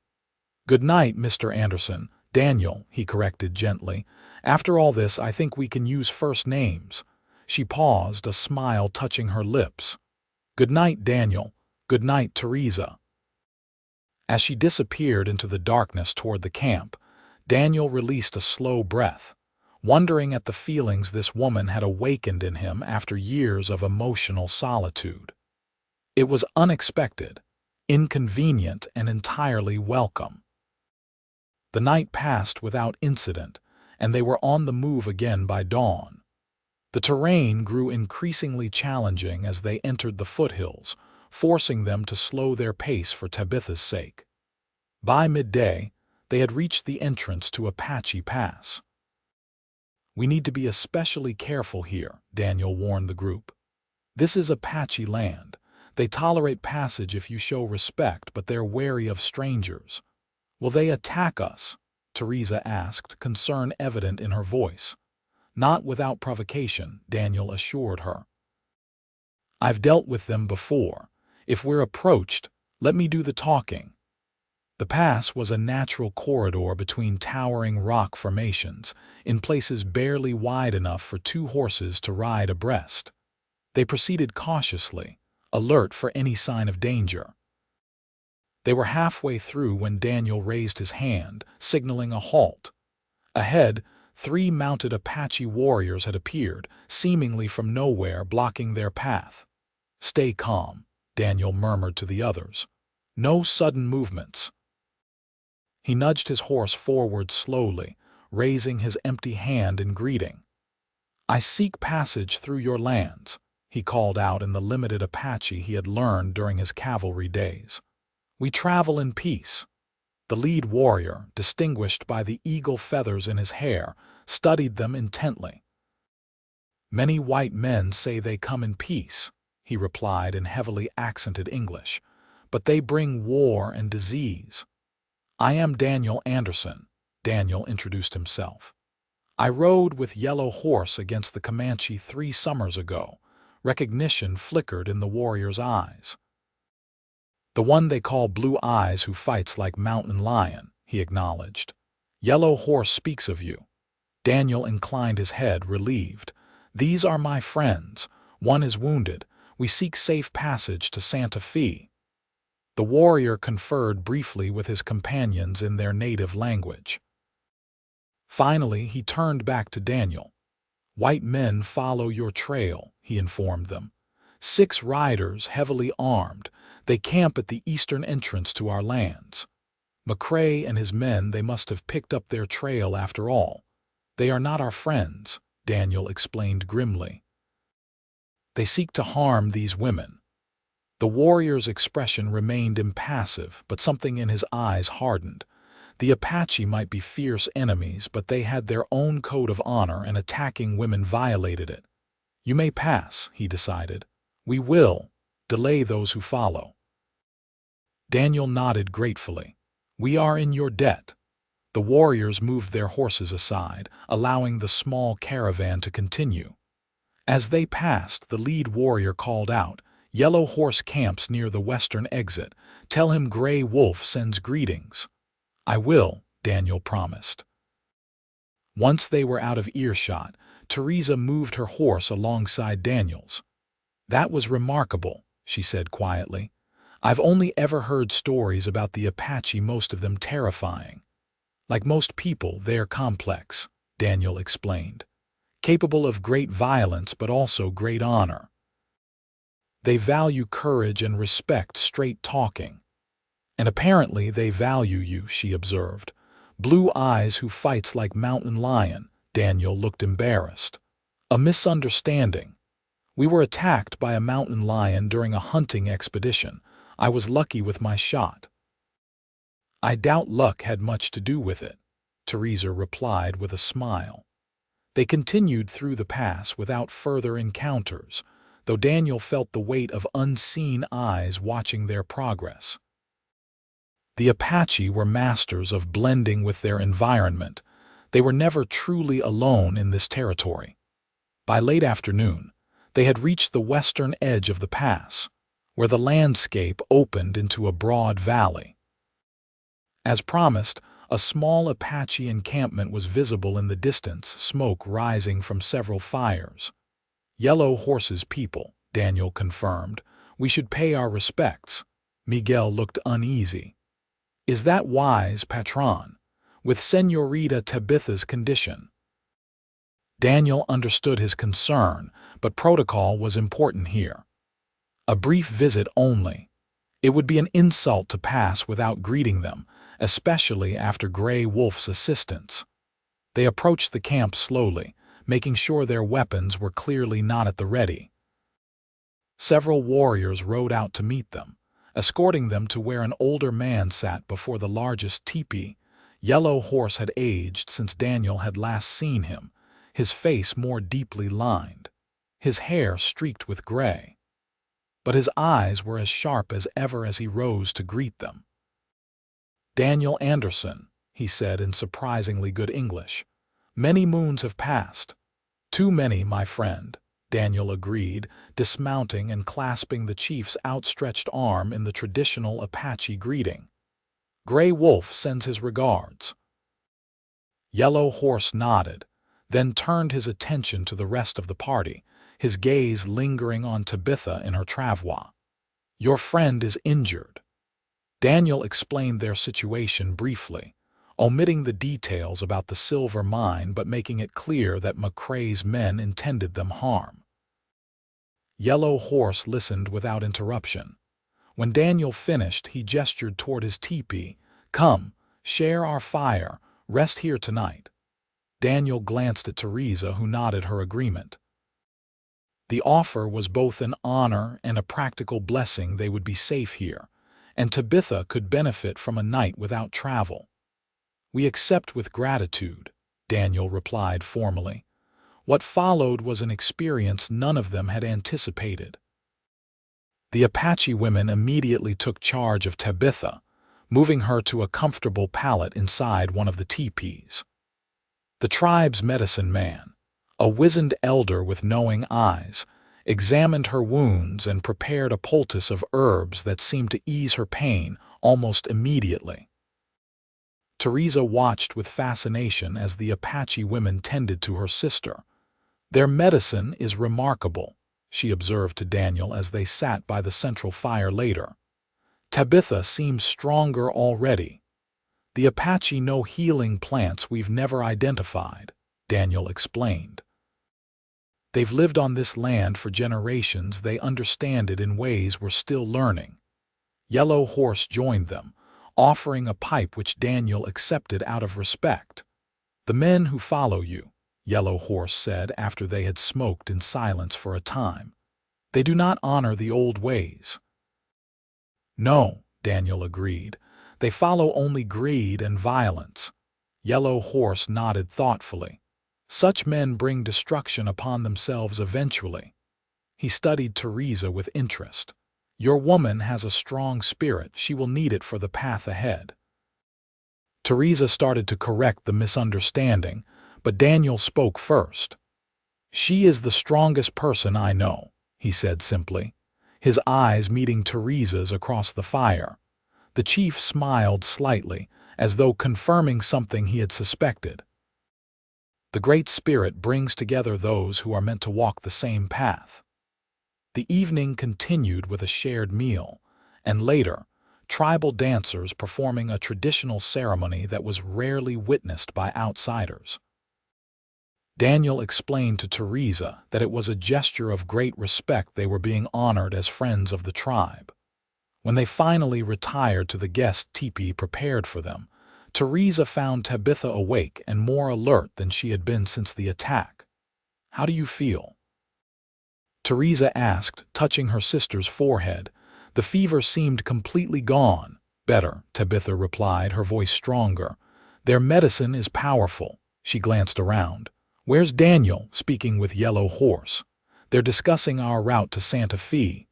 "Good night, Mr. Anderson." "Daniel," he corrected gently. "After all this, I think we can use first names." She paused, a smile touching her lips. "Good night, Daniel." "Good night, Teresa." As she disappeared into the darkness toward the camp, Daniel released a slow breath, wondering at the feelings this woman had awakened in him after years of emotional solitude. It was unexpected, inconvenient, and entirely welcome. The night passed without incident, and they were on the move again by dawn. The terrain grew increasingly challenging as they entered the foothills, forcing them to slow their pace for Tabitha's sake. By midday, they had reached the entrance to Apache Pass. "We need to be especially careful here," Daniel warned the group. "This is Apache land. They tolerate passage if you show respect, but they're wary of strangers." "Will they attack us?" Teresa asked, concern evident in her voice. "Not without provocation," Daniel assured her. "I've dealt with them before. If we're approached, let me do the talking." The pass was a natural corridor between towering rock formations, in places barely wide enough for two horses to ride abreast. They proceeded cautiously, alert for any sign of danger. They were halfway through when Daniel raised his hand, signaling a halt. Ahead, 3 mounted Apache warriors had appeared, seemingly from nowhere, blocking their path. "Stay calm," Daniel murmured to the others. "No sudden movements." He nudged his horse forward slowly, raising his empty hand in greeting. "I seek passage through your lands," he called out in the limited Apache he had learned during his cavalry days. "We travel in peace." The lead warrior, distinguished by the eagle feathers in his hair, studied them intently. "Many white men say they come in peace," he replied in heavily accented English, "but they bring war and disease." "I am Daniel Anderson," Daniel introduced himself. "I rode with Yellow Horse against the Comanche 3 summers ago." Recognition flickered in the warrior's eyes. "The one they call Blue Eyes who fights like Mountain Lion," he acknowledged. "Yellow Horse speaks of you." Daniel inclined his head, relieved. "These are my friends. One is wounded. We seek safe passage to Santa Fe." The warrior conferred briefly with his companions in their native language. Finally, he turned back to Daniel. "White men follow your trail," he informed them. 6 riders, heavily armed. They camp at the eastern entrance to our lands. McCrae and his men, they must have picked up their trail after all. They are not our friends," Daniel explained grimly. "They seek to harm these women." The warrior's expression remained impassive, but something in his eyes hardened. The Apache might be fierce enemies, but they had their own code of honor, and attacking women violated it. "You may pass," he decided. "We will delay those who follow." Daniel nodded gratefully. "We are in your debt." The warriors moved their horses aside, allowing the small caravan to continue. As they passed, the lead warrior called out, "Yellow Horse camps near the western exit. Tell him Gray Wolf sends greetings." "I will," Daniel promised. Once they were out of earshot, Teresa moved her horse alongside Daniel's. "That was remarkable," she said quietly. "I've only ever heard stories about the Apache, most of them terrifying." "Like most people, they're complex," Daniel explained. "Capable of great violence but also great honor. They value courage and respect straight talking. And apparently they value you," she observed. "Blue Eyes who fights like Mountain Lion." Daniel looked embarrassed. "A misunderstanding. We were attacked by a mountain lion during a hunting expedition. I was lucky with my shot." "I doubt luck had much to do with it," Teresa replied with a smile. They continued through the pass without further encounters, though Daniel felt the weight of unseen eyes watching their progress. The Apache were masters of blending with their environment. They were never truly alone in this territory. By late afternoon, they had reached the western edge of the pass, where the landscape opened into a broad valley. As promised, a small Apache encampment was visible in the distance, smoke rising from several fires. "Yellow Horse's people," Daniel confirmed. "We should pay our respects." Miguel looked uneasy. "Is that wise, Patron? With Señorita Tabitha's condition?" Daniel understood his concern, but protocol was important here. "A brief visit only. It would be an insult to pass without greeting them, especially after Gray Wolf's assistance. They approached the camp slowly, making sure their weapons were clearly not at the ready. Several warriors rode out to meet them, escorting them to where an older man sat before the largest teepee. Yellow Horse had aged since Daniel had last seen him, his face more deeply lined, his hair streaked with gray. But his eyes were as sharp as ever as he rose to greet them. "Daniel Anderson," he said in surprisingly good English. "Many moons have passed." "Too many, my friend," Daniel agreed, dismounting and clasping the chief's outstretched arm in the traditional Apache greeting. "Gray Wolf sends his regards." Yellow Horse nodded, then turned his attention to the rest of the party, his gaze lingering on Tabitha in her travois. "Your friend is injured." Daniel explained their situation briefly, omitting the details about the silver mine but making it clear that McCrae's men intended them harm. Yellow Horse listened without interruption. When Daniel finished, he gestured toward his teepee. "Come, share our fire, rest here tonight." Daniel glanced at Teresa, who nodded her agreement. The offer was both an honor and a practical blessing. They would be safe here, and Tabitha could benefit from a night without travel. "We accept with gratitude," Daniel replied formally. What followed was an experience none of them had anticipated. The Apache women immediately took charge of Tabitha, moving her to a comfortable pallet inside one of the teepees. The tribe's medicine man, a wizened elder with knowing eyes, examined her wounds and prepared a poultice of herbs that seemed to ease her pain almost immediately. Teresa watched with fascination as the Apache women tended to her sister. "Their medicine is remarkable," she observed to Daniel as they sat by the central fire later. "Tabitha seems stronger already." "The Apache know healing plants we've never identified," Daniel explained. "They've lived on this land for generations. They understand it in ways we're still learning." Yellow Horse joined them, offering a pipe which Daniel accepted out of respect. "The men who follow you," Yellow Horse said after they had smoked in silence for a time, "they do not honor the old ways." "No," Daniel agreed. "They follow only greed and violence." Yellow Horse nodded thoughtfully. "Such men bring destruction upon themselves eventually." He studied Teresa with interest. "Your woman has a strong spirit. She will need it for the path ahead." Teresa started to correct the misunderstanding, but Daniel spoke first. "She is the strongest person I know," he said simply, his eyes meeting Teresa's across the fire. The chief smiled slightly, as though confirming something he had suspected. "The Great Spirit brings together those who are meant to walk the same path." The evening continued with a shared meal, and later, tribal dancers performing a traditional ceremony that was rarely witnessed by outsiders. Daniel explained to Teresa that it was a gesture of great respect. They were being honored as friends of the tribe. When they finally retired to the guest teepee prepared for them, Teresa found Tabitha awake and more alert than she had been since the attack. "How do you feel?" Teresa asked, touching her sister's forehead. "The fever seemed completely gone." "Better," Tabitha replied, her voice stronger. "Their medicine is powerful." She glanced around. "Where's Daniel?" speaking with Yellow Horse. "They're discussing our route to Santa Fe."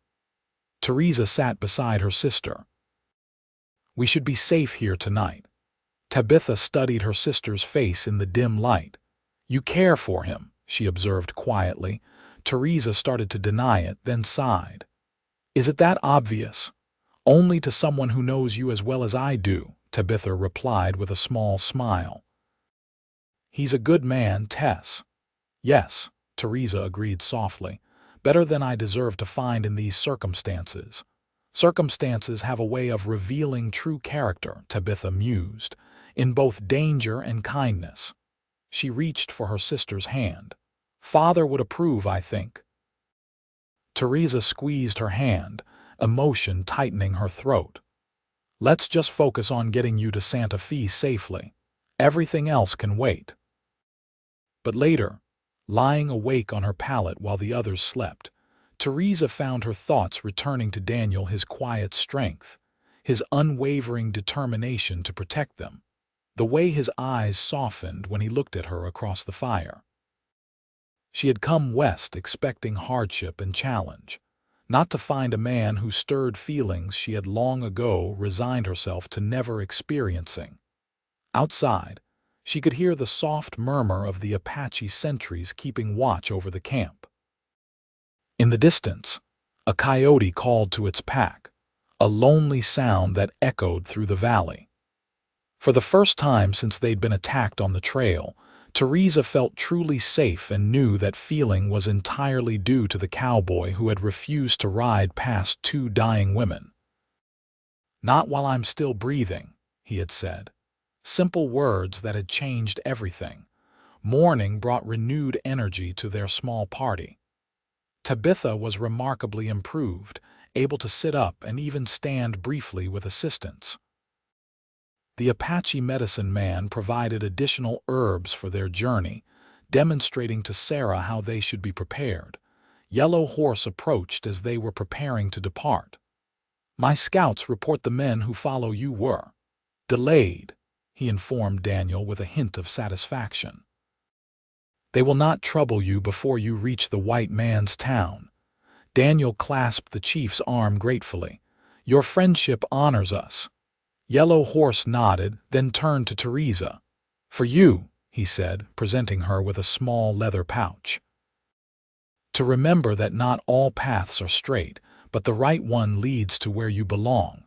Teresa sat beside her sister. "We should be safe here tonight." Tabitha studied her sister's face in the dim light. "You care for him," she observed quietly. Teresa started to deny it, then sighed. "Is it that obvious?" "Only to someone who knows you as well as I do," Tabitha replied with a small smile. "He's a good man, Tess." "Yes," Teresa agreed softly. "Better than I deserve to find in these circumstances." "Circumstances have a way of revealing true character," Tabitha mused, "in both danger and kindness." She reached for her sister's hand. "Father would approve, I think." Teresa squeezed her hand, emotion tightening her throat. Let's just focus on getting you to Santa Fe safely. Everything else can wait." But later, lying awake on her pallet while the others slept, Teresa found her thoughts returning to Daniel, his quiet strength, his unwavering determination to protect them, the way his eyes softened when he looked at her across the fire. She had come west expecting hardship and challenge, not to find a man who stirred feelings she had long ago resigned herself to never experiencing. Outside, she could hear the soft murmur of the Apache sentries keeping watch over the camp. In the distance, a coyote called to its pack, a lonely sound that echoed through the valley. For the first time since they'd been attacked on the trail, Teresa felt truly safe and knew that feeling was entirely due to the cowboy who had refused to ride past two dying women. "Not while I'm still breathing," he had said. Simple words that had changed everything. Morning brought renewed energy to their small party. Tabitha was remarkably improved, able to sit up and even stand briefly with assistance. The Apache medicine man provided additional herbs for their journey, demonstrating to Sarah how they should be prepared. Yellow Horse approached as they were preparing to depart. "My scouts report the men who follow you were delayed," he informed Daniel with a hint of satisfaction. "They will not trouble you before you reach the white man's town." Daniel clasped the chief's arm gratefully. "Your friendship honors us." Yellow Horse nodded, then turned to Teresa. "For you," he said, presenting her with a small leather pouch. "To remember that not all paths are straight, but the right one leads to where you belong."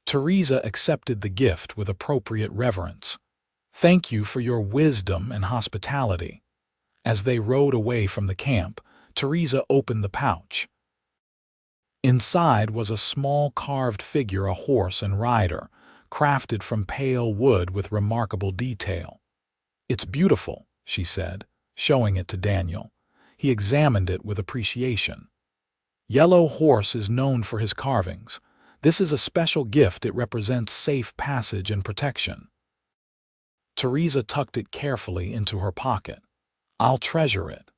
Teresa accepted the gift with appropriate reverence. "Thank you for your wisdom and hospitality." As they rode away from the camp, Teresa opened the pouch. Inside was a small carved figure, a horse and rider, crafted from pale wood with remarkable detail. "It's beautiful," she said, showing it to Daniel. He examined it with appreciation. "Yellow Horse is known for his carvings. This is a special gift. It represents safe passage and protection." Teresa tucked it carefully into her pocket. "I'll treasure it."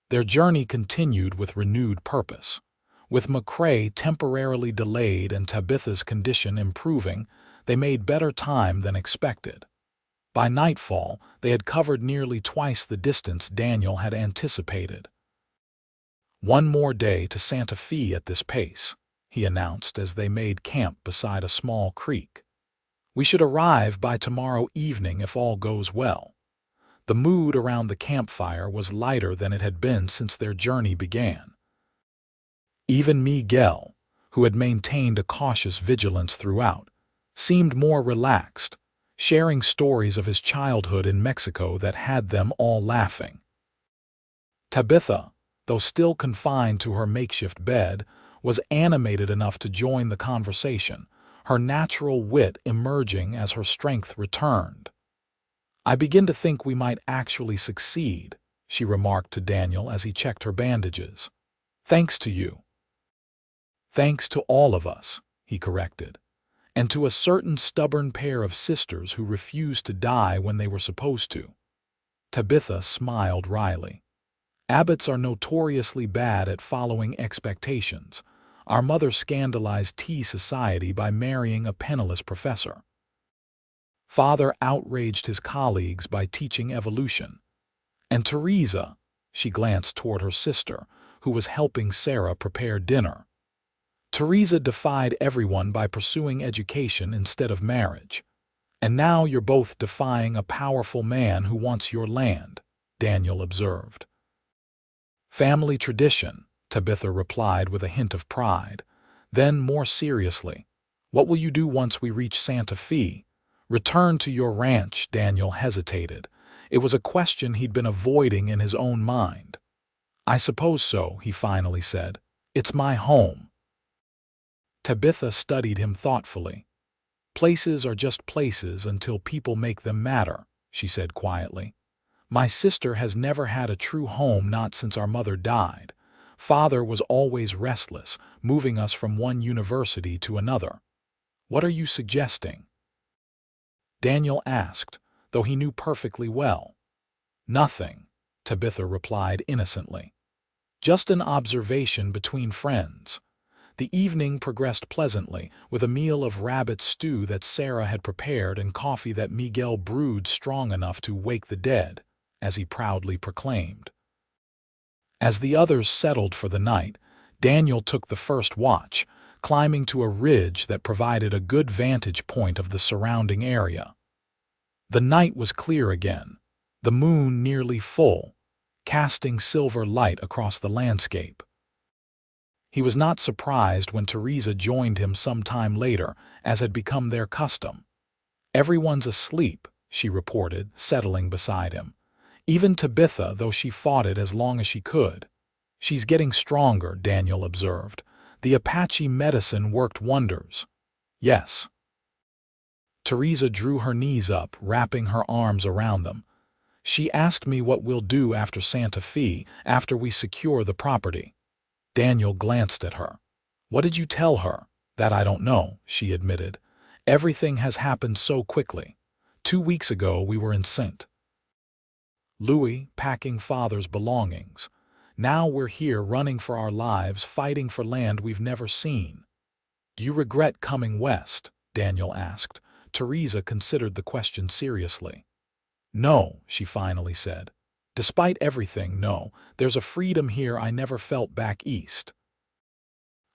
Their journey continued with renewed purpose. With McCrae temporarily delayed and Tabitha's condition improving, they made better time than expected. By nightfall, they had covered nearly twice the distance Daniel had anticipated. "One more day to Santa Fe at this pace," he announced as they made camp beside a small creek. "We should arrive by tomorrow evening if all goes well." The mood around the campfire was lighter than it had been since their journey began. Even Miguel, who had maintained a cautious vigilance throughout, seemed more relaxed, sharing stories of his childhood in Mexico that had them all laughing. Tabitha, though still confined to her makeshift bed, was animated enough to join the conversation, her natural wit emerging as her strength returned. "I begin to think we might actually succeed," she remarked to Daniel as he checked her bandages. "Thanks to you." "Thanks to all of us," he corrected, "and to a certain stubborn pair of sisters who refused to die when they were supposed to." Tabitha smiled wryly. "Abbots are notoriously bad at following expectations. Our mother scandalized tea society by marrying a penniless professor. Father outraged his colleagues by teaching evolution. And Teresa," she glanced toward her sister, who was helping Sarah prepare dinner. "Teresa defied everyone by pursuing education instead of marriage. And now you're both defying a powerful man who wants your land," Daniel observed. "Family tradition," Tabitha replied with a hint of pride. Then, more seriously, "What will you do once we reach Santa Fe?" "Return to your ranch," Daniel hesitated. It was a question he'd been avoiding in his own mind. "I suppose so," he finally said. "It's my home." Tabitha studied him thoughtfully. "Places are just places until people make them matter," she said quietly. "My sister has never had a true home, not since our mother died. Father was always restless, moving us from one university to another. "What are you suggesting?" Daniel asked, though he knew perfectly well. "Nothing," Tabitha replied innocently. "Just an observation between friends." The evening progressed pleasantly, with a meal of rabbit stew that Sarah had prepared and coffee that Miguel brewed strong enough to wake the dead, as he proudly proclaimed. As the others settled for the night, Daniel took the first watch, climbing to a ridge that provided a good vantage point of the surrounding area. The night was clear again, the moon nearly full, casting silver light across the landscape. He was not surprised when Teresa joined him some time later, as had become their custom. "Everyone's asleep," she reported, settling beside him. "Even Tabitha, though she fought it as long as she could." "She's getting stronger," Daniel observed. "The Apache medicine worked wonders." "Yes." Teresa drew her knees up, wrapping her arms around them. "She asked me what we'll do after Santa Fe, after we secure the property." Daniel glanced at her. "What did you tell her?" "That I don't know," she admitted. "Everything has happened so quickly. 2 weeks ago we were in St. Louis, packing Father's belongings. Now we're here running for our lives, fighting for land we've never seen." "Do you regret coming west?" Daniel asked. Teresa considered the question seriously. "No," she finally said. "Despite everything, no. There's a freedom here I never felt back east.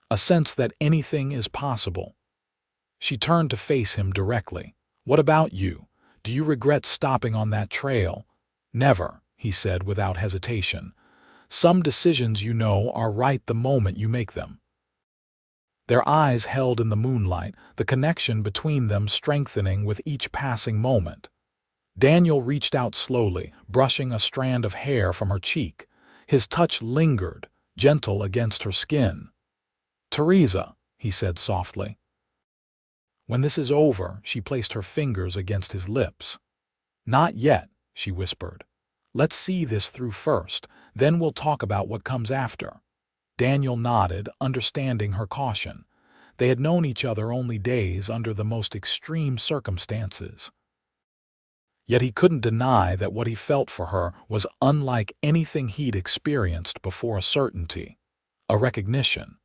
A sense that anything is possible." She turned to face him directly. "What about you? Do you regret stopping on that trail?" "Never," he said without hesitation. "Some decisions, you know, are right the moment you make them." Their eyes held in the moonlight, the connection between them strengthening with each passing moment. Daniel reached out slowly, brushing a strand of hair from her cheek. His touch lingered, gentle against her skin. "Teresa," he said softly. "When this is over," she placed her fingers against his lips. "Not yet," she whispered. "Let's see this through first, then we'll talk about what comes after." Daniel nodded, understanding her caution. They had known each other only days under the most extreme circumstances. Yet he couldn't deny that what he felt for her was unlike anything he'd experienced before, a certainty, a recognition,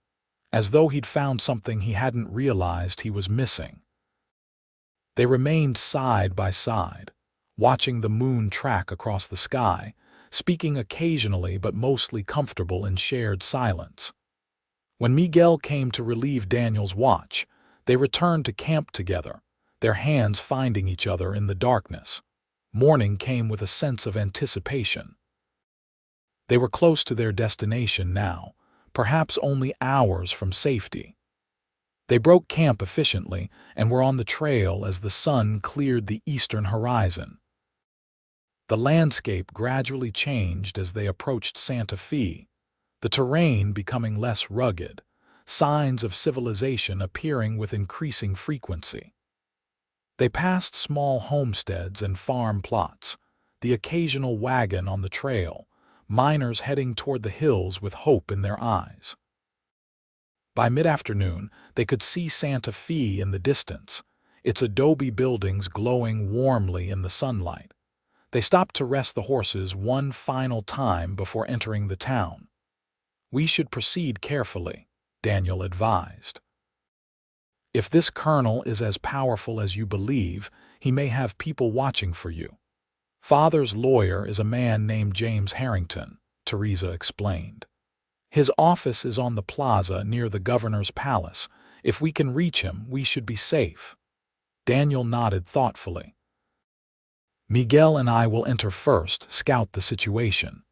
as though he'd found something he hadn't realized he was missing. They remained side by side, watching the moon track across the sky, speaking occasionally but mostly comfortable in shared silence. When Miguel came to relieve Daniel's watch, they returned to camp together, their hands finding each other in the darkness. Morning came with a sense of anticipation. They were close to their destination now, perhaps only hours from safety. They broke camp efficiently and were on the trail as the sun cleared the eastern horizon. The landscape gradually changed as they approached Santa Fe, the terrain becoming less rugged, signs of civilization appearing with increasing frequency. They passed small homesteads and farm plots, the occasional wagon on the trail, miners heading toward the hills with hope in their eyes. By mid-afternoon, they could see Santa Fe in the distance, its adobe buildings glowing warmly in the sunlight. They stopped to rest the horses one final time before entering the town. "We should proceed carefully," Daniel advised. "If this colonel is as powerful as you believe, he may have people watching for you." "Father's lawyer is a man named James Harrington," Teresa explained. "His office is on the plaza near the governor's palace. If we can reach him, we should be safe." Daniel nodded thoughtfully. "Miguel and I will enter first, scout the situation.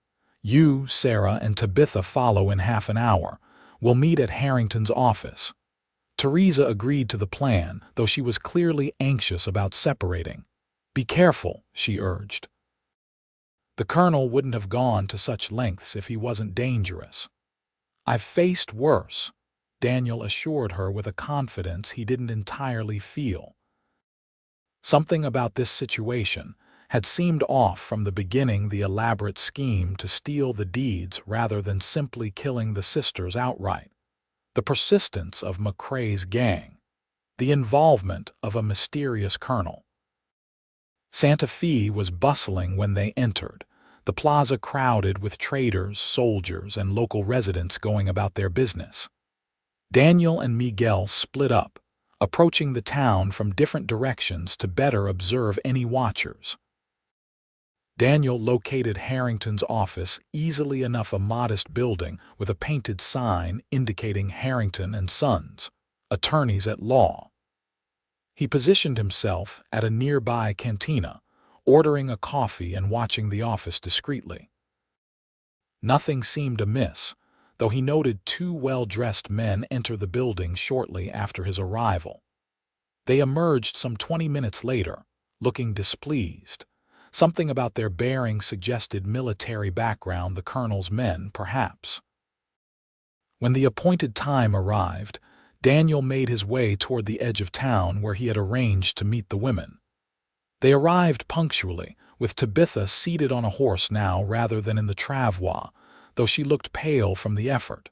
You, Sarah, and Tabitha follow in half an hour. We'll meet at Harrington's office." Teresa agreed to the plan, though she was clearly anxious about separating. "Be careful," she urged. "The colonel wouldn't have gone to such lengths if he wasn't dangerous." "I've faced worse," Daniel assured her with a confidence he didn't entirely feel. Something about this situation had seemed off from the beginning, the elaborate scheme to steal the deeds rather than simply killing the sisters outright. The persistence of McCrae's gang. the involvement of a mysterious colonel. Santa Fe was bustling when they entered, the plaza crowded with traders, soldiers, and local residents going about their business. Daniel and Miguel split up, approaching the town from different directions to better observe any watchers. Daniel located Harrington's office easily enough, a modest building with a painted sign indicating Harrington and Sons, attorneys at law. He positioned himself at a nearby cantina, ordering a coffee and watching the office discreetly. Nothing seemed amiss, though he noted two well-dressed men enter the building shortly after his arrival. They emerged some 20 minutes later, looking displeased. Something about their bearing suggested military background, the colonel's men, perhaps. When the appointed time arrived, Daniel made his way toward the edge of town where he had arranged to meet the women. They arrived punctually, with Tabitha seated on a horse now rather than in the travois, though she looked pale from the effort.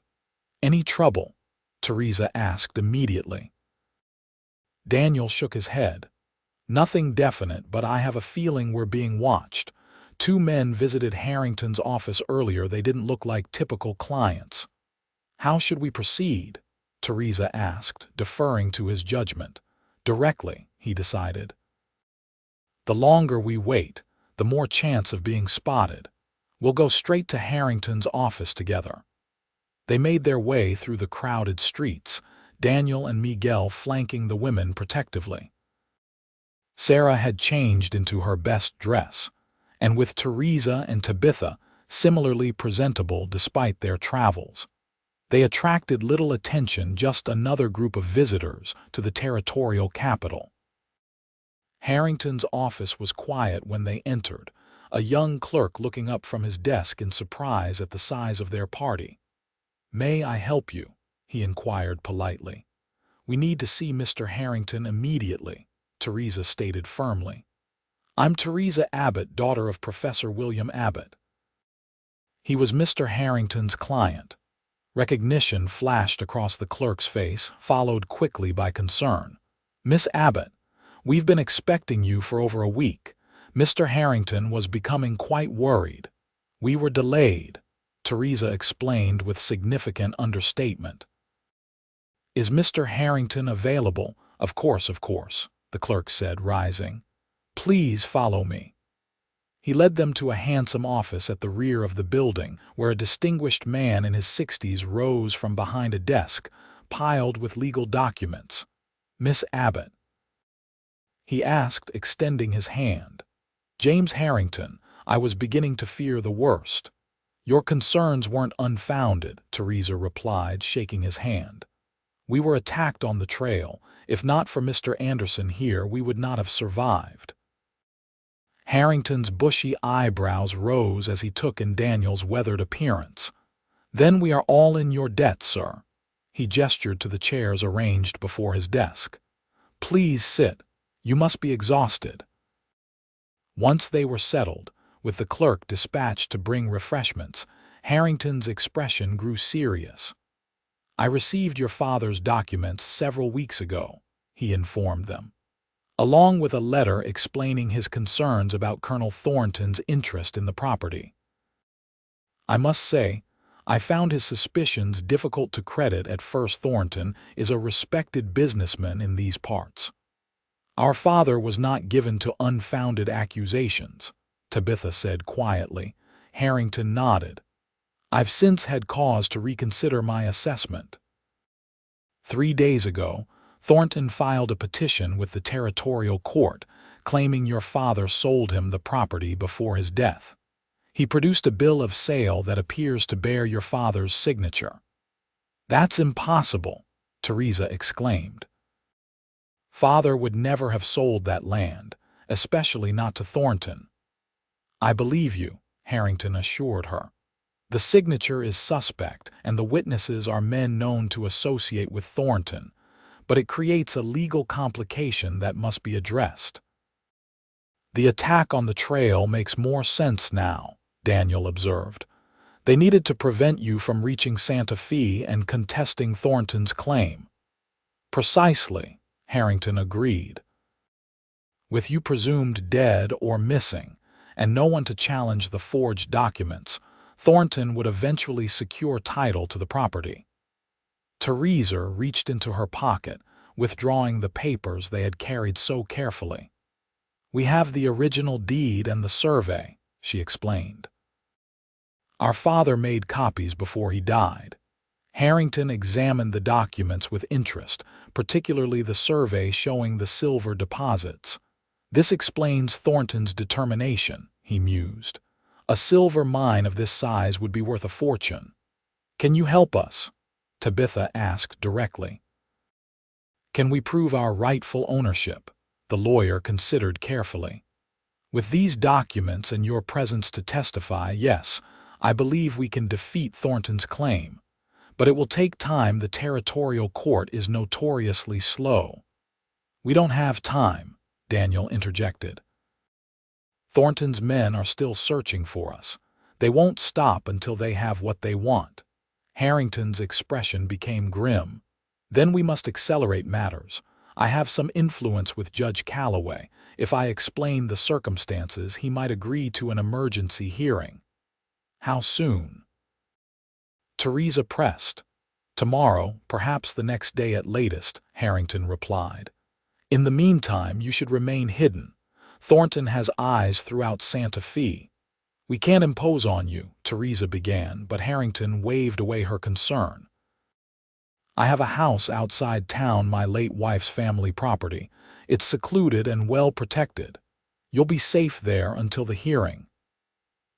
"Any trouble?" Teresa asked immediately. Daniel shook his head. "Nothing definite, but I have a feeling we're being watched. Two men visited Harrington's office earlier. They didn't look like typical clients." "How should we proceed?" Teresa asked, deferring to his judgment. "Directly," he decided. "The longer we wait, the more chance of being spotted. We'll go straight to Harrington's office together." They made their way through the crowded streets, Daniel and Miguel flanking the women protectively. Sarah had changed into her best dress, and with Teresa and Tabitha similarly presentable despite their travels. They attracted little attention, just another group of visitors to the territorial capital. Harrington's office was quiet when they entered, a young clerk looking up from his desk in surprise at the size of their party. "May I help you?" he inquired politely. "We need to see Mr. Harrington immediately," Teresa stated firmly. "I'm Teresa Abbott, daughter of Professor William Abbott." He was Mr. Harrington's client. Recognition flashed across the clerk's face, followed quickly by concern. "Miss Abbott, we've been expecting you for over a week." Mr. Harrington was becoming quite worried. "We were delayed," Teresa explained with significant understatement. "Is Mr. Harrington available?" Of course, the clerk said, rising. "Please follow me." He led them to a handsome office at the rear of the building, where a distinguished man in his 60s rose from behind a desk, piled with legal documents. "Miss Abbott?" he asked, extending his hand. "James Harrington, I was beginning to fear the worst." "Your concerns weren't unfounded," Teresa replied, shaking his hand. "We were attacked on the trail. If not for Mr. Anderson here, we would not have survived." Harrington's bushy eyebrows rose as he took in Daniel's weathered appearance. "Then we are all in your debt, sir." He gestured to the chairs arranged before his desk. "Please sit. You must be exhausted." Once they were settled, with the clerk dispatched to bring refreshments, Harrington's expression grew serious. "I received your father's documents several weeks ago," he informed them, along with a letter explaining his concerns about Colonel Thornton's interest in the property. "I must say, I found his suspicions difficult to credit at first. Thornton is a respected businessman in these parts." "Our father was not given to unfounded accusations," Tabitha said quietly. Harrington nodded. "I've since had cause to reconsider my assessment. 3 days ago, Thornton filed a petition with the territorial court, claiming your father sold him the property before his death. He produced a bill of sale that appears to bear your father's signature." "That's impossible," Teresa exclaimed. "Father would never have sold that land, especially not to Thornton." "I believe you," Harrington assured her. "The signature is suspect, and the witnesses are men known to associate with Thornton, but it creates a legal complication that must be addressed." "The attack on the trail makes more sense now," Daniel observed. "They needed to prevent you from reaching Santa Fe and contesting Thornton's claim." "Precisely," Harrington agreed. With you presumed dead or missing, and no one to challenge the forged documents, Thornton would eventually secure title to the property. Teresa reached into her pocket, withdrawing the papers they had carried so carefully. "We have the original deed and the survey," she explained. "Our father made copies before he died." Harrington examined the documents with interest, particularly the survey showing the silver deposits. "This explains Thornton's determination," he mused. "A silver mine of this size would be worth a fortune." "Can you help us?" Tabitha asked directly. "Can we prove our rightful ownership?" The lawyer considered carefully. "With these documents and your presence to testify, yes, I believe we can defeat Thornton's claim. But it will take time. The territorial court is notoriously slow." "We don't have time," Daniel interjected. "Thornton's men are still searching for us. They won't stop until they have what they want." Harrington's expression became grim. "Then we must accelerate matters. I have some influence with Judge Calloway. If I explain the circumstances, he might agree to an emergency hearing." "How soon?" Teresa pressed. "Tomorrow, perhaps the next day at latest," Harrington replied. "In the meantime, you should remain hidden. Thornton has eyes throughout Santa Fe." "We can't impose on you," Teresa began, but Harrington waved away her concern. "I have a house outside town, my late wife's family property. It's secluded and well protected. You'll be safe there until the hearing."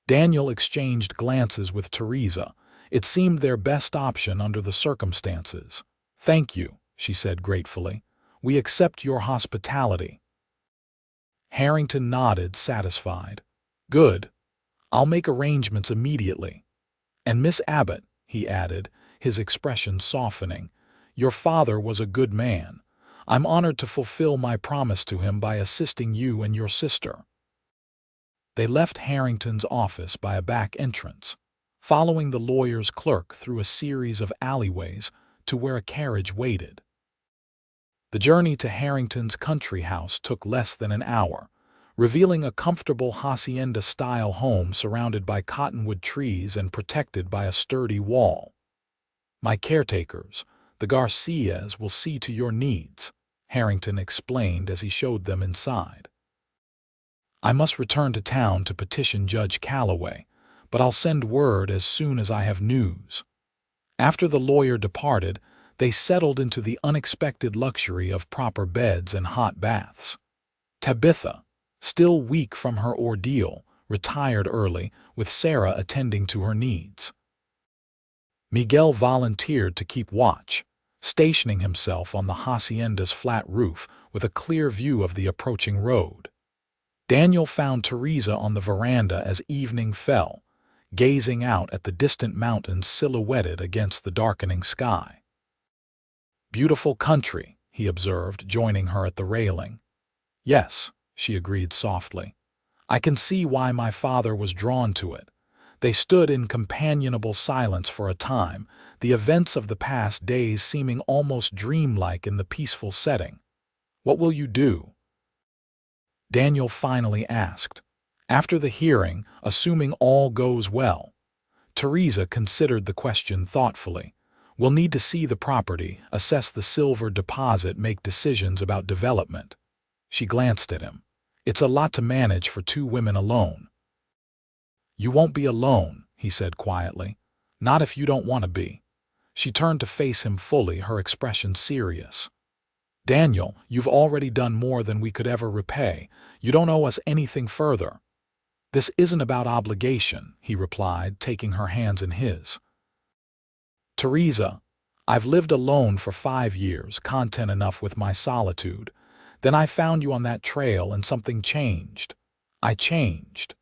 Daniel exchanged glances with Teresa. It seemed their best option under the circumstances. "Thank you," she said gratefully. "We accept your hospitality." Harrington nodded, satisfied. "Good. I'll make arrangements immediately. And Miss Abbott," he added, his expression softening, "your father was a good man. I'm honored to fulfill my promise to him by assisting you and your sister." They left Harrington's office by a back entrance, following the lawyer's clerk through a series of alleyways to where a carriage waited. The journey to Harrington's country house took less than an hour, revealing a comfortable hacienda-style home surrounded by cottonwood trees and protected by a sturdy wall. "My caretakers, the Garcias, will see to your needs," Harrington explained as he showed them inside. "I must return to town to petition Judge Calloway, but I'll send word as soon as I have news." After the lawyer departed, they settled into the unexpected luxury of proper beds and hot baths. Tabitha, still weak from her ordeal, retired early, with Sarah attending to her needs. Miguel volunteered to keep watch, stationing himself on the hacienda's flat roof with a clear view of the approaching road. Daniel found Teresa on the veranda as evening fell, gazing out at the distant mountains silhouetted against the darkening sky. "Beautiful country," he observed, joining her at the railing. "Yes," she agreed softly. "I can see why my father was drawn to it." They stood in companionable silence for a time, the events of the past days seeming almost dreamlike in the peaceful setting. "What will you do?" Daniel finally asked. "After the hearing, assuming all goes well." Teresa considered the question thoughtfully. "We'll need to see the property, assess the silver deposit, make decisions about development." She glanced at him. "It's a lot to manage for two women alone." "You won't be alone," he said quietly. "Not if you don't want to be." She turned to face him fully, her expression serious. "Daniel, you've already done more than we could ever repay. You don't owe us anything further." "This isn't about obligation," he replied, taking her hands in his. "Teresa, I've lived alone for 5 years, content enough with my solitude. Then I found you on that trail and something changed. I changed."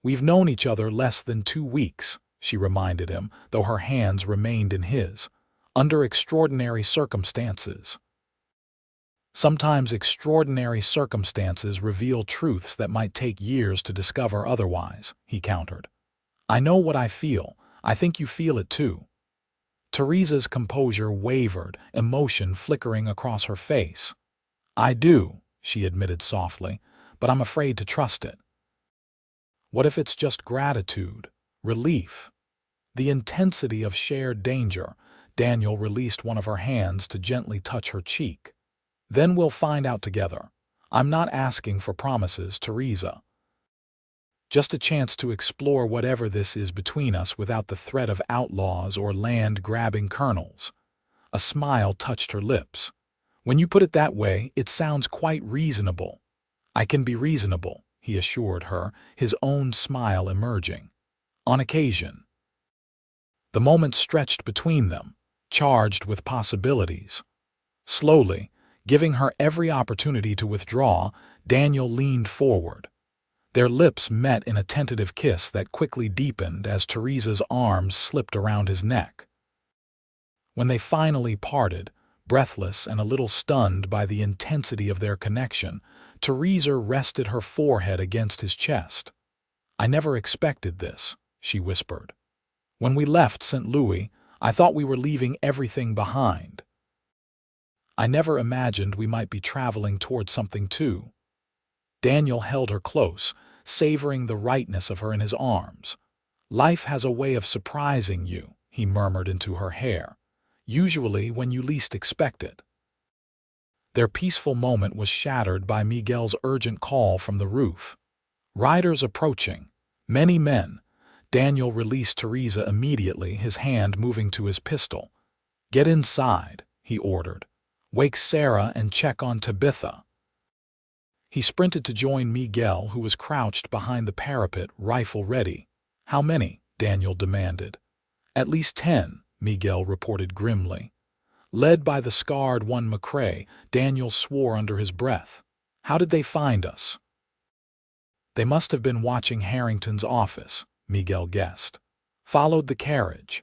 "We've known each other less than 2 weeks," she reminded him, though her hands remained in his. "Under extraordinary circumstances." "Sometimes extraordinary circumstances reveal truths that might take years to discover otherwise," he countered. "I know what I feel. I think you feel it too." Teresa's composure wavered, emotion flickering across her face. I do, she admitted softly, but I'm afraid to trust it. What if it's just gratitude, relief, the intensity of shared danger? Daniel released one of her hands to gently touch her cheek. Then we'll find out together. I'm not asking for promises, Teresa. Just a chance to explore whatever this is between us without the threat of outlaws or land-grabbing colonels. A smile touched her lips. When you put it that way, it sounds quite reasonable. I can be reasonable, he assured her, his own smile emerging. On occasion. The moment stretched between them, charged with possibilities. Slowly, giving her every opportunity to withdraw, Daniel leaned forward. Their lips met in a tentative kiss that quickly deepened as Teresa's arms slipped around his neck. When they finally parted, breathless and a little stunned by the intensity of their connection, Teresa rested her forehead against his chest. I never expected this, she whispered. When we left St. Louis, I thought we were leaving everything behind. I never imagined we might be traveling toward something too. Daniel held her close, savoring the rightness of her in his arms. Life has a way of surprising you, he murmured into her hair, usually when you least expect it. Their peaceful moment was shattered by Miguel's urgent call from the roof. Riders approaching. Many men. Daniel released Teresa immediately, his hand moving to his pistol. Get inside, he ordered. Wake Sarah and check on Tabitha. He sprinted to join Miguel, who was crouched behind the parapet, rifle ready. How many? Daniel demanded. At least 10, Miguel reported grimly. Led by the scarred one McCrae, Daniel swore under his breath. How did they find us? They must have been watching Harrington's office, Miguel guessed. Followed the carriage.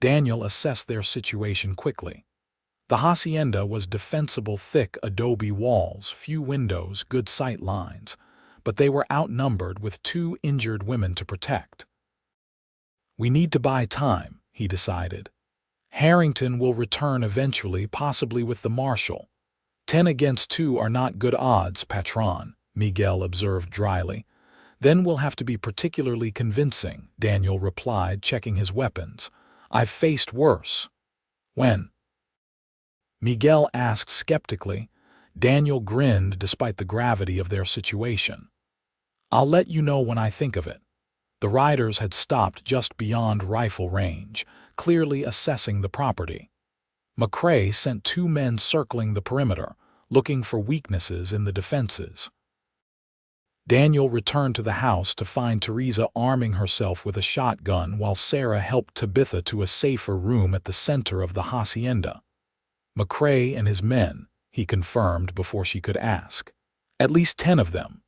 Daniel assessed their situation quickly. The hacienda was defensible, thick adobe walls, few windows, good sight lines, but they were outnumbered with 2 injured women to protect. We need to buy time, he decided. Harrington will return eventually, possibly with the marshal. 10 against 2 are not good odds, Patron, Miguel observed dryly. Then we'll have to be particularly convincing, Daniel replied, checking his weapons. I've faced worse. When? Miguel asked skeptically. Daniel grinned despite the gravity of their situation. I'll let you know when I think of it. The riders had stopped just beyond rifle range, clearly assessing the property. McCrae sent 2 men circling the perimeter, looking for weaknesses in the defenses. Daniel returned to the house to find Teresa arming herself with a shotgun while Sarah helped Tabitha to a safer room at the center of the hacienda. McCrae and his men, he confirmed before she could ask. At least 10 of them.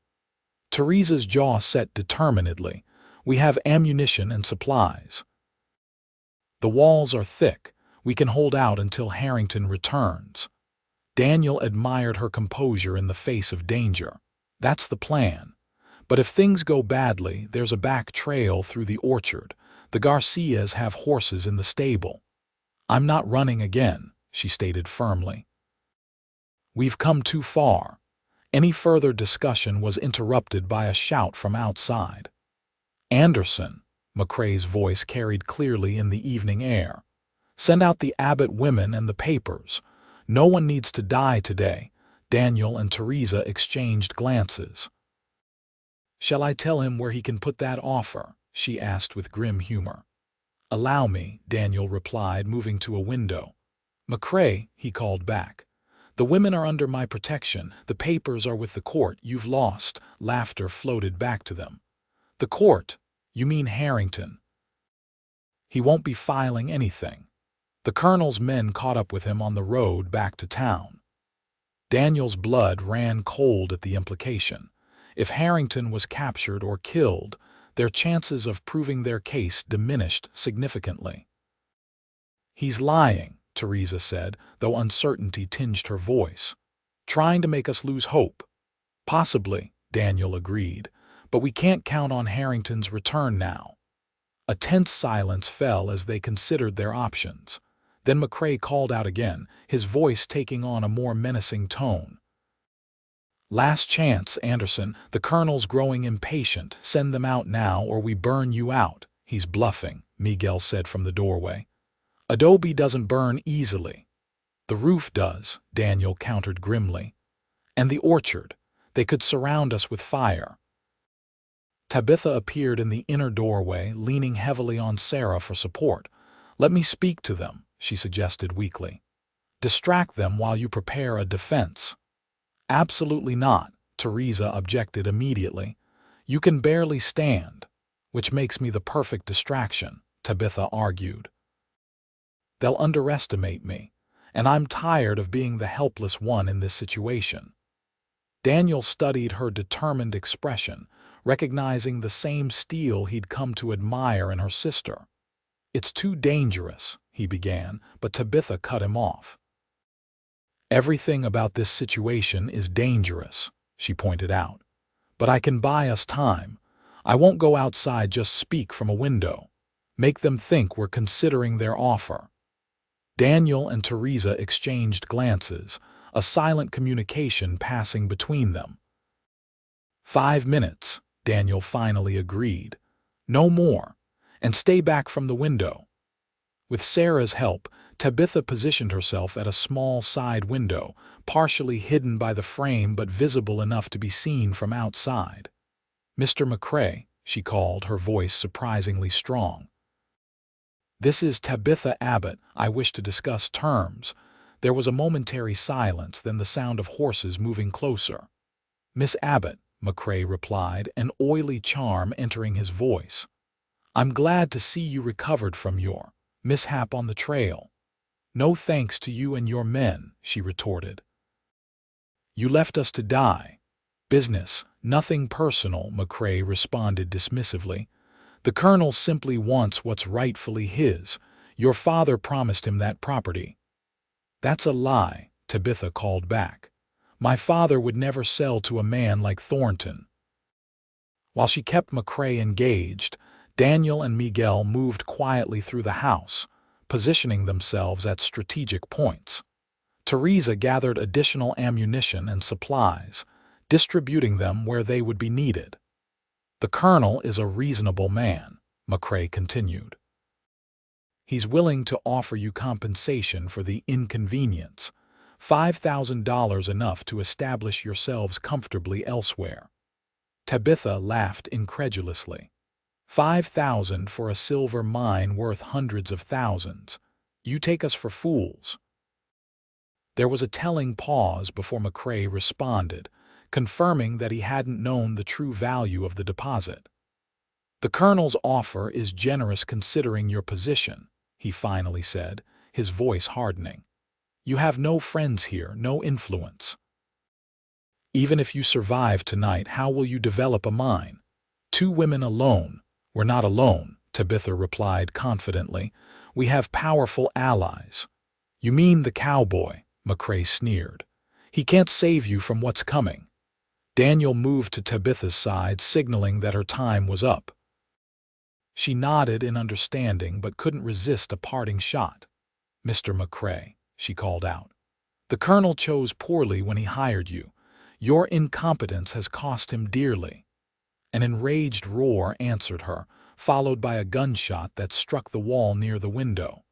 Teresa's jaw set determinedly. We have ammunition and supplies. The walls are thick. We can hold out until Harrington returns. Daniel admired her composure in the face of danger. That's the plan. But if things go badly, there's a back trail through the orchard. The Garcias have horses in the stable. I'm not running again, she stated firmly. We've come too far. Any further discussion was interrupted by a shout from outside. Anderson, McCrae's voice carried clearly in the evening air. Send out the Abbott women and the papers. No one needs to die today. Daniel and Teresa exchanged glances. Shall I tell him where he can put that offer? She asked with grim humor. Allow me, Daniel replied, moving to a window. McCrae, he called back. The women are under my protection. The papers are with the court. You've lost. Laughter floated back to them. The court? You mean Harrington? He won't be filing anything. The colonel's men caught up with him on the road back to town. Daniel's blood ran cold at the implication. If Harrington was captured or killed, their chances of proving their case diminished significantly. He's lying, Teresa said, though uncertainty tinged her voice. Trying to make us lose hope. Possibly, Daniel agreed, but we can't count on Harrington's return now. A tense silence fell as they considered their options. Then McCrae called out again, his voice taking on a more menacing tone. Last chance, Anderson. The colonel's growing impatient. Send them out now or we burn you out. He's bluffing, Miguel said from the doorway. Adobe doesn't burn easily. The roof does, Daniel countered grimly. And the orchard. They could surround us with fire. Tabitha appeared in the inner doorway, leaning heavily on Sarah for support. Let me speak to them, she suggested weakly. Distract them while you prepare a defense. Absolutely not, Teresa objected immediately. You can barely stand, which makes me the perfect distraction, Tabitha argued. They'll underestimate me, and I'm tired of being the helpless one in this situation. Daniel studied her determined expression, recognizing the same steel he'd come to admire in her sister. It's too dangerous, he began, but Tabitha cut him off. Everything about this situation is dangerous, she pointed out. But I can buy us time. I won't go outside, just speak from a window. Make them think we're considering their offer. Daniel and Teresa exchanged glances, a silent communication passing between them. 5 minutes, Daniel finally agreed. No more, and stay back from the window. With Sarah's help, Tabitha positioned herself at a small side window, partially hidden by the frame but visible enough to be seen from outside. Mr. McCrae, she called, her voice surprisingly strong. This is Tabitha Abbott. I wish to discuss terms. There was a momentary silence, then the sound of horses moving closer. Miss Abbott, McCrae replied, an oily charm entering his voice. I'm glad to see you recovered from your mishap on the trail. No thanks to you and your men, she retorted. You left us to die. Business, nothing personal, McCrae responded dismissively. The colonel simply wants what's rightfully his. Your father promised him that property. That's a lie, Tabitha called back. My father would never sell to a man like Thornton. While she kept McCrae engaged, Daniel and Miguel moved quietly through the house, positioning themselves at strategic points. Teresa gathered additional ammunition and supplies, distributing them where they would be needed. The colonel is a reasonable man, McCrae continued. He's willing to offer you compensation for the inconvenience, $5,000 enough to establish yourselves comfortably elsewhere. Tabitha laughed incredulously. 5,000 for a silver mine worth hundreds of thousands. You take us for fools. There was a telling pause before McCrae responded, confirming that he hadn't known the true value of the deposit. The colonel's offer is generous considering your position, he finally said, his voice hardening. You have no friends here, no influence. Even if you survive tonight, how will you develop a mine? 2 women alone. We're not alone, Tabitha replied confidently. We have powerful allies. You mean the cowboy, McCrae sneered. He can't save you from what's coming. Daniel moved to Tabitha's side, signaling that her time was up. She nodded in understanding but couldn't resist a parting shot. Mr. McCrae, she called out. The colonel chose poorly when he hired you. Your incompetence has cost him dearly. An enraged roar answered her, followed by a gunshot that struck the wall near the window.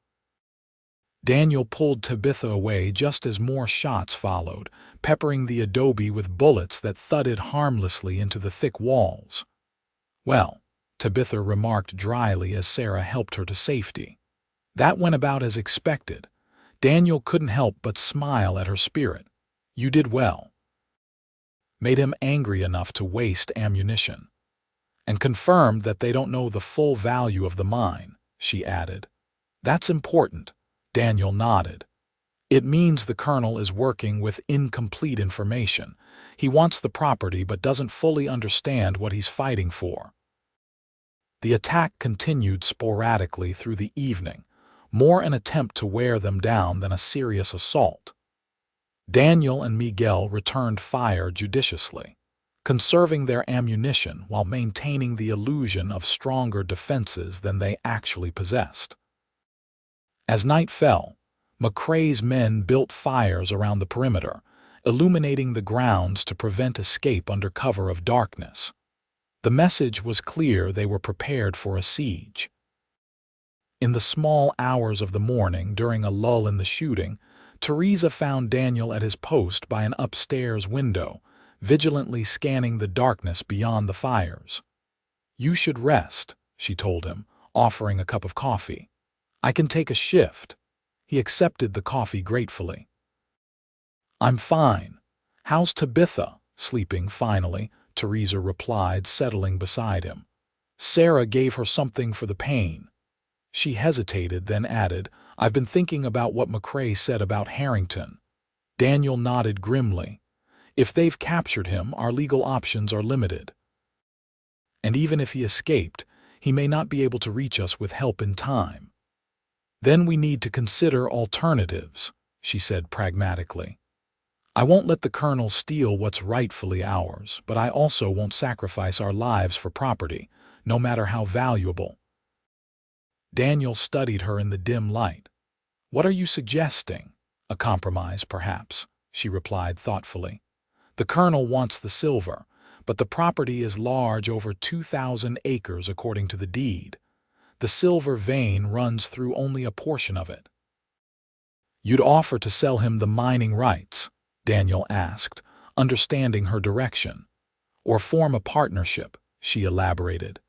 Daniel pulled Tabitha away just as more shots followed, peppering the adobe with bullets that thudded harmlessly into the thick walls. Well, Tabitha remarked dryly as Sarah helped her to safety. That went about as expected. Daniel couldn't help but smile at her spirit. You did well. Made him angry enough to waste ammunition. And confirmed that they don't know the full value of the mine, she added. That's important, Daniel nodded. It means the colonel is working with incomplete information. He wants the property but doesn't fully understand what he's fighting for. The attack continued sporadically through the evening, more an attempt to wear them down than a serious assault. Daniel and Miguel returned fire judiciously, conserving their ammunition while maintaining the illusion of stronger defenses than they actually possessed. As night fell, McCrae's men built fires around the perimeter, illuminating the grounds to prevent escape under cover of darkness. The message was clear: they were prepared for a siege. In the small hours of the morning, during a lull in the shooting, Teresa found Daniel at his post by an upstairs window, vigilantly scanning the darkness beyond the fires. "You should rest," she told him, offering a cup of coffee. "I can take a shift." He accepted the coffee gratefully. "I'm fine. How's Tabitha?" "Sleeping, finally," Teresa replied, settling beside him. "Sarah gave her something for the pain." She hesitated, then added, "I've been thinking about what McCrae said about Harrington." Daniel nodded grimly. "If they've captured him, our legal options are limited. And even if he escaped, he may not be able to reach us with help in time." "Then we need to consider alternatives," she said pragmatically. "I won't let the colonel steal what's rightfully ours, but I also won't sacrifice our lives for property, no matter how valuable." Daniel studied her in the dim light. "What are you suggesting?" "A compromise, perhaps," she replied thoughtfully. "The colonel wants the silver, but the property is large, over 2,000 acres according to the deed. The silver vein runs through only a portion of it." "You'd offer to sell him the mining rights?" Daniel asked, understanding her direction. "Or form a partnership," she elaborated.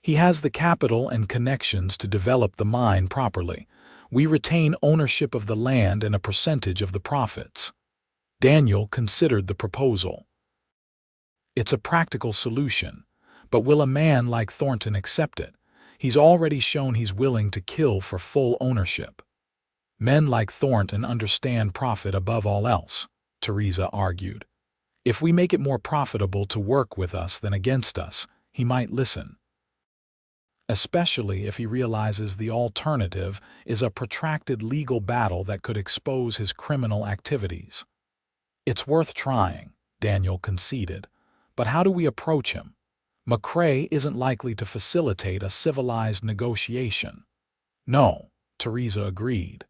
"He has the capital and connections to develop the mine properly. We retain ownership of the land and a percentage of the profits." Daniel considered the proposal. "It's a practical solution, but will a man like Thornton accept it? He's already shown he's willing to kill for full ownership." "Men like Thornton understand profit above all else," Teresa argued. "If we make it more profitable to work with us than against us, he might listen. Especially if he realizes the alternative is a protracted legal battle that could expose his criminal activities." "It's worth trying," Daniel conceded. "But how do we approach him? McCrae isn't likely to facilitate a civilized negotiation." "No," Teresa agreed.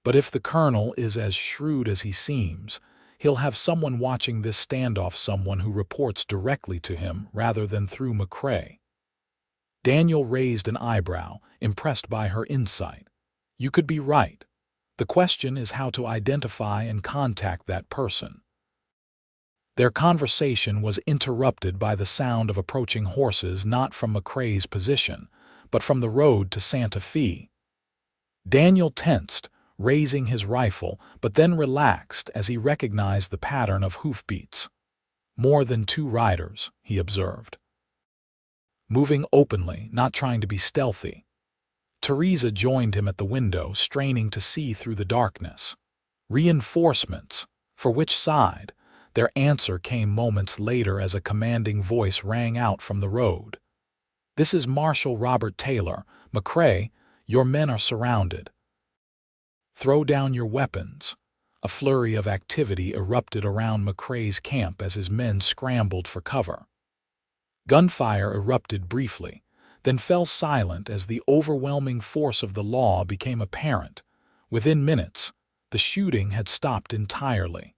"But if the colonel is as shrewd as he seems, he'll have someone watching this standoff, someone who reports directly to him rather than through McCrae." Daniel raised an eyebrow, impressed by her insight. "You could be right. The question is how to identify and contact that person." Their conversation was interrupted by the sound of approaching horses, not from McCrae's position, but from the road to Santa Fe. Daniel tensed, raising his rifle, but then relaxed as he recognized the pattern of hoofbeats. "More than 2 riders," he observed. "Moving openly, not trying to be stealthy." Teresa joined him at the window, straining to see through the darkness. "Reinforcements? For which side?" Their answer came moments later as a commanding voice rang out from the road. "This is Marshal Robert Taylor. McCrae, your men are surrounded. Throw down your weapons." A flurry of activity erupted around McCrae's camp as his men scrambled for cover. Gunfire erupted briefly, then fell silent as the overwhelming force of the law became apparent. Within minutes, the shooting had stopped entirely.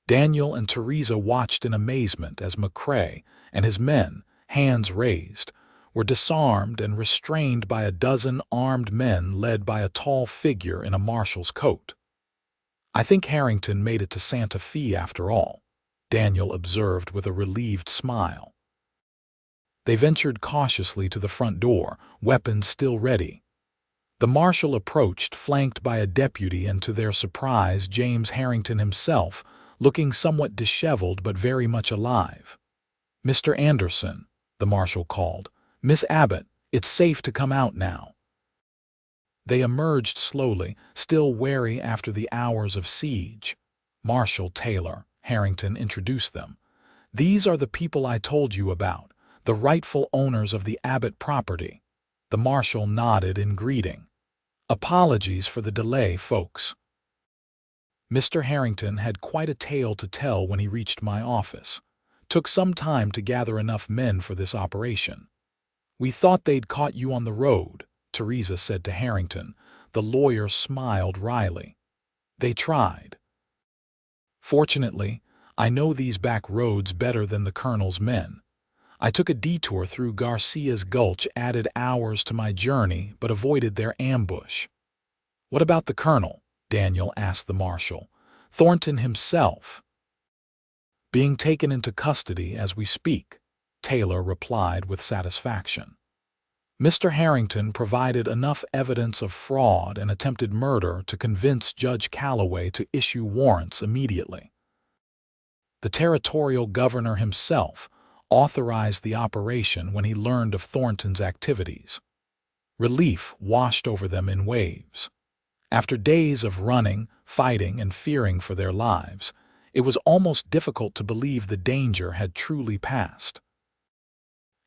Daniel and Teresa watched in amazement as McCrae and his men, hands raised, were disarmed and restrained by a dozen armed men led by a tall figure in a marshal's coat. "I think Harrington made it to Santa Fe after all," Daniel observed with a relieved smile. They ventured cautiously to the front door, weapons still ready. The marshal approached, flanked by a deputy, and to their surprise, James Harrington himself, looking somewhat disheveled but very much alive. "Mr. Anderson," the marshal called. "Miss Abbott, it's safe to come out now." They emerged slowly, still wary after the hours of siege. "Marshal Taylor," Harrington introduced them. "These are the people I told you about, the rightful owners of the Abbott property." The marshal nodded in greeting. "Apologies for the delay, folks. Mr. Harrington had quite a tale to tell when he reached my office. Took some time to gather enough men for this operation." "We thought they'd caught you on the road," Teresa said to Harrington. The lawyer smiled wryly. "They tried." Fortunately, I know these back roads better than the colonel's men. I took a detour through Garcia's Gulch, added hours to my journey, but avoided their ambush. What about the colonel? Daniel asked the marshal. Thornton himself. Being taken into custody as we speak, Taylor replied with satisfaction. Mr. Harrington provided enough evidence of fraud and attempted murder to convince Judge Calloway to issue warrants immediately. The territorial governor himself authorized the operation when he learned of Thornton's activities. Relief washed over them in waves. After days of running, fighting, and fearing for their lives, it was almost difficult to believe the danger had truly passed.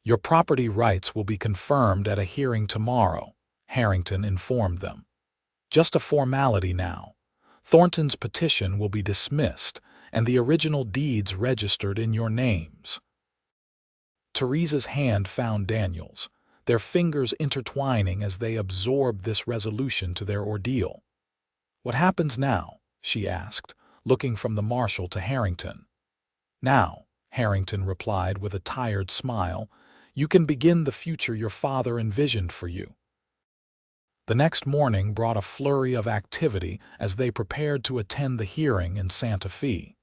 Your property rights will be confirmed at a hearing tomorrow, Harrington informed them. Just a formality now. Thornton's petition will be dismissed and the original deeds registered in your names. Teresa's hand found Daniel's, their fingers intertwining as they absorbed this resolution to their ordeal. What happens now? She asked, looking from the marshal to Harrington. Now, Harrington replied with a tired smile, you can begin the future your father envisioned for you. The next morning brought a flurry of activity as they prepared to attend the hearing in Santa Fe.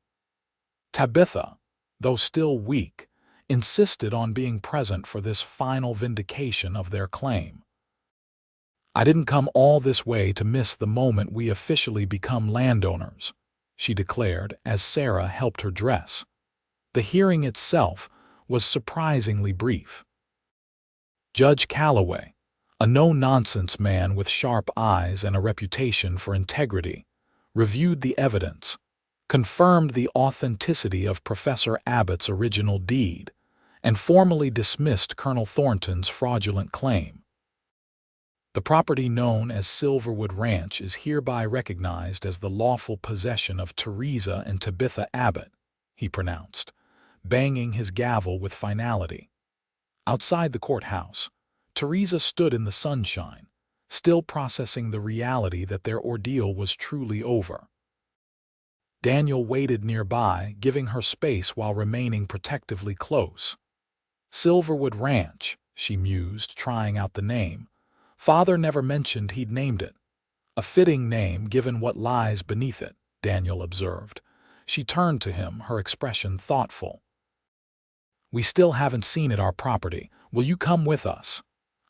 Tabitha, though still weak, insisted on being present for this final vindication of their claim. I didn't come all this way to miss the moment we officially become landowners, she declared as Sarah helped her dress. The hearing itself was surprisingly brief. Judge Calloway, a no-nonsense man with sharp eyes and a reputation for integrity, reviewed the evidence, confirmed the authenticity of Professor Abbott's original deed, and formally dismissed Colonel Thornton's fraudulent claim. The property known as Silverwood Ranch is hereby recognized as the lawful possession of Teresa and Tabitha Abbott, he pronounced, banging his gavel with finality. Outside the courthouse, Teresa stood in the sunshine, still processing the reality that their ordeal was truly over. Daniel waited nearby, giving her space while remaining protectively close. Silverwood Ranch, she mused, trying out the name. Father never mentioned he'd named it. A fitting name given what lies beneath it, Daniel observed. She turned to him, her expression thoughtful. We still haven't seen it, our property. Will you come with us?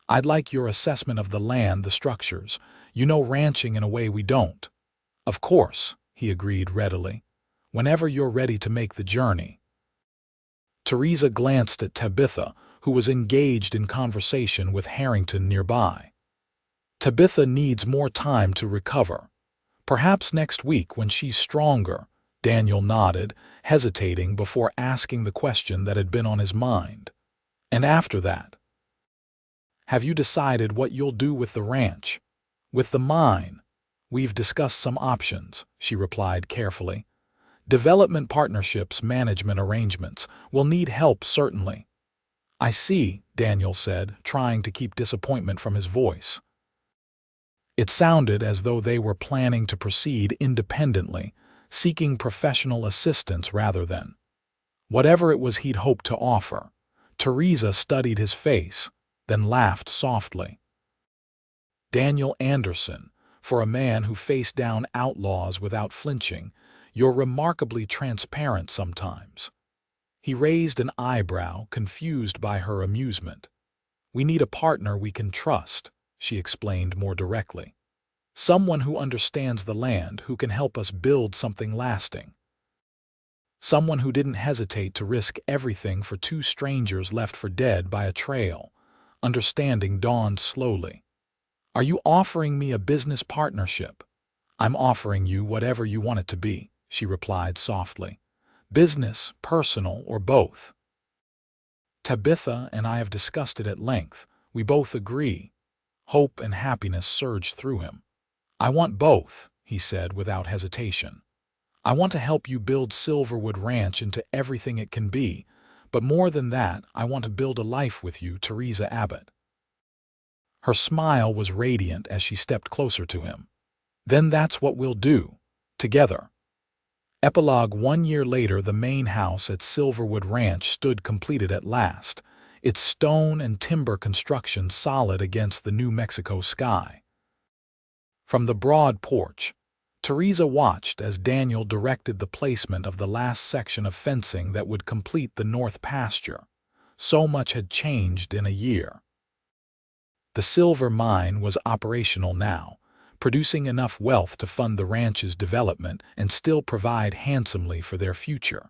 I'd like your assessment of the land, the structures. You know ranching in a way we don't. Of course, he agreed readily. Whenever you're ready to make the journey. Teresa glanced at Tabitha, who was engaged in conversation with Harrington nearby. Tabitha needs more time to recover. Perhaps next week when she's stronger, Daniel nodded, hesitating before asking the question that had been on his mind. And after that? Have you decided what you'll do with the ranch? With the mine? We've discussed some options, she replied carefully. Development partnerships, management arrangements. We'll need help, certainly. I see, Daniel said, trying to keep disappointment from his voice. It sounded as though they were planning to proceed independently, seeking professional assistance rather than whatever it was he'd hoped to offer. Teresa studied his face, then laughed softly. Daniel Anderson, for a man who faced down outlaws without flinching, you're remarkably transparent sometimes. He raised an eyebrow, confused by her amusement. We need a partner we can trust, she explained more directly. Someone who understands the land, who can help us build something lasting. Someone who didn't hesitate to risk everything for two strangers left for dead by a trail. Understanding dawned slowly. Are you offering me a business partnership? I'm offering you whatever you want it to be, she replied softly. Business, personal, or both. Tabitha and I have discussed it at length. We both agree. Hope and happiness surged through him. I want both, he said without hesitation. I want to help you build Silverwood Ranch into everything it can be, but more than that, I want to build a life with you, Teresa Abbott. Her smile was radiant as she stepped closer to him. Then that's what we'll do, together. Epilogue: 1 year later, the main house at Silverwood Ranch stood completed at last, its stone and timber construction solid against the New Mexico sky. From the broad porch, Teresa watched as Daniel directed the placement of the last section of fencing that would complete the north pasture. So much had changed in a year. The silver mine was operational now, producing enough wealth to fund the ranch's development and still provide handsomely for their future.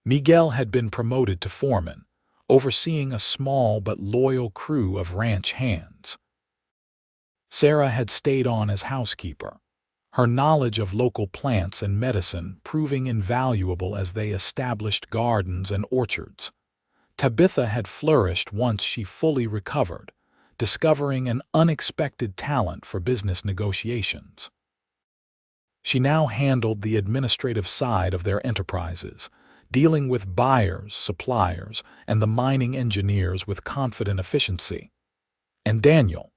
Miguel had been promoted to foreman, overseeing a small but loyal crew of ranch hands. Sarah had stayed on as housekeeper, her knowledge of local plants and medicine proving invaluable as they established gardens and orchards. Tabitha had flourished once she fully recovered, discovering an unexpected talent for business negotiations. She now handled the administrative side of their enterprises, dealing with buyers, suppliers, and the mining engineers with confident efficiency. And Daniel?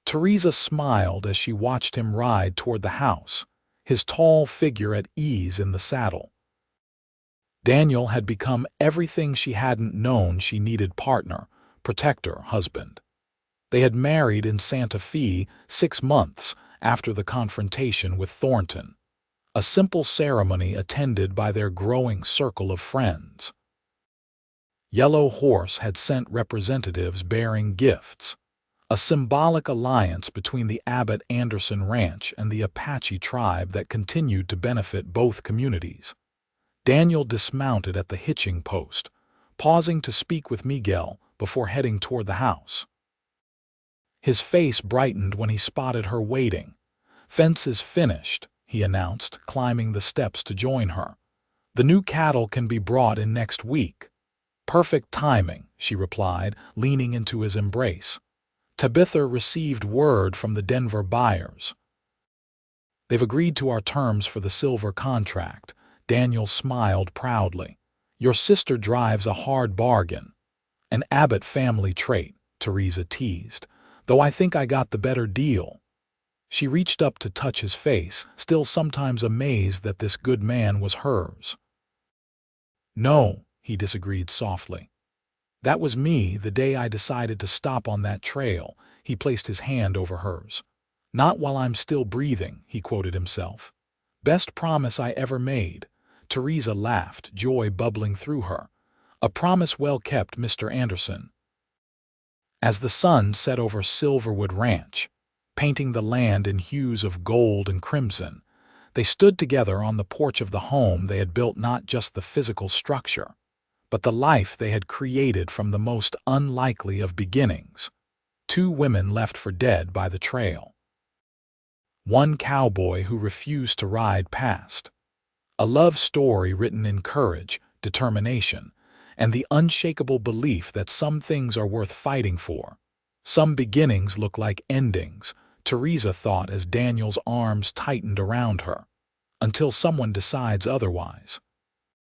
Teresa smiled as she watched him ride toward the house, his tall figure at ease in the saddle. Daniel had become everything she hadn't known she needed: partner, protector, husband. They had married in Santa Fe 6 months after the confrontation with Thornton, a simple ceremony attended by their growing circle of friends. Yellow Horse had sent representatives bearing gifts, a symbolic alliance between the Abbott Anderson Ranch and the Apache tribe that continued to benefit both communities. Daniel dismounted at the hitching post, pausing to speak with Miguel before heading toward the house. His face brightened when he spotted her waiting. "Fence is finished," he announced, climbing the steps to join her. "The new cattle can be brought in next week." "Perfect timing," she replied, leaning into his embrace. "Tabitha received word from the Denver buyers. They've agreed to our terms for the silver contract." Daniel smiled proudly. "Your sister drives a hard bargain." "An Abbott family trait," Teresa teased, "though I think I got the better deal." She reached up to touch his face, still sometimes amazed that this good man was hers. "No," he disagreed softly. "That was me the day I decided to stop on that trail." He placed his hand over hers. "Not while I'm still breathing," he quoted himself. "Best promise I ever made." Teresa laughed, joy bubbling through her. "A promise well kept, Mr. Anderson." As the sun set over Silverwood Ranch, painting the land in hues of gold and crimson, they stood together on the porch of the home they had built, not just the physical structure, but the life they had created from the most unlikely of beginnings. 2 women left for dead by the trail. 1 cowboy who refused to ride past. A love story written in courage, determination, and the unshakable belief that some things are worth fighting for. Some beginnings look like endings, Teresa thought as Daniel's arms tightened around her, until someone decides otherwise.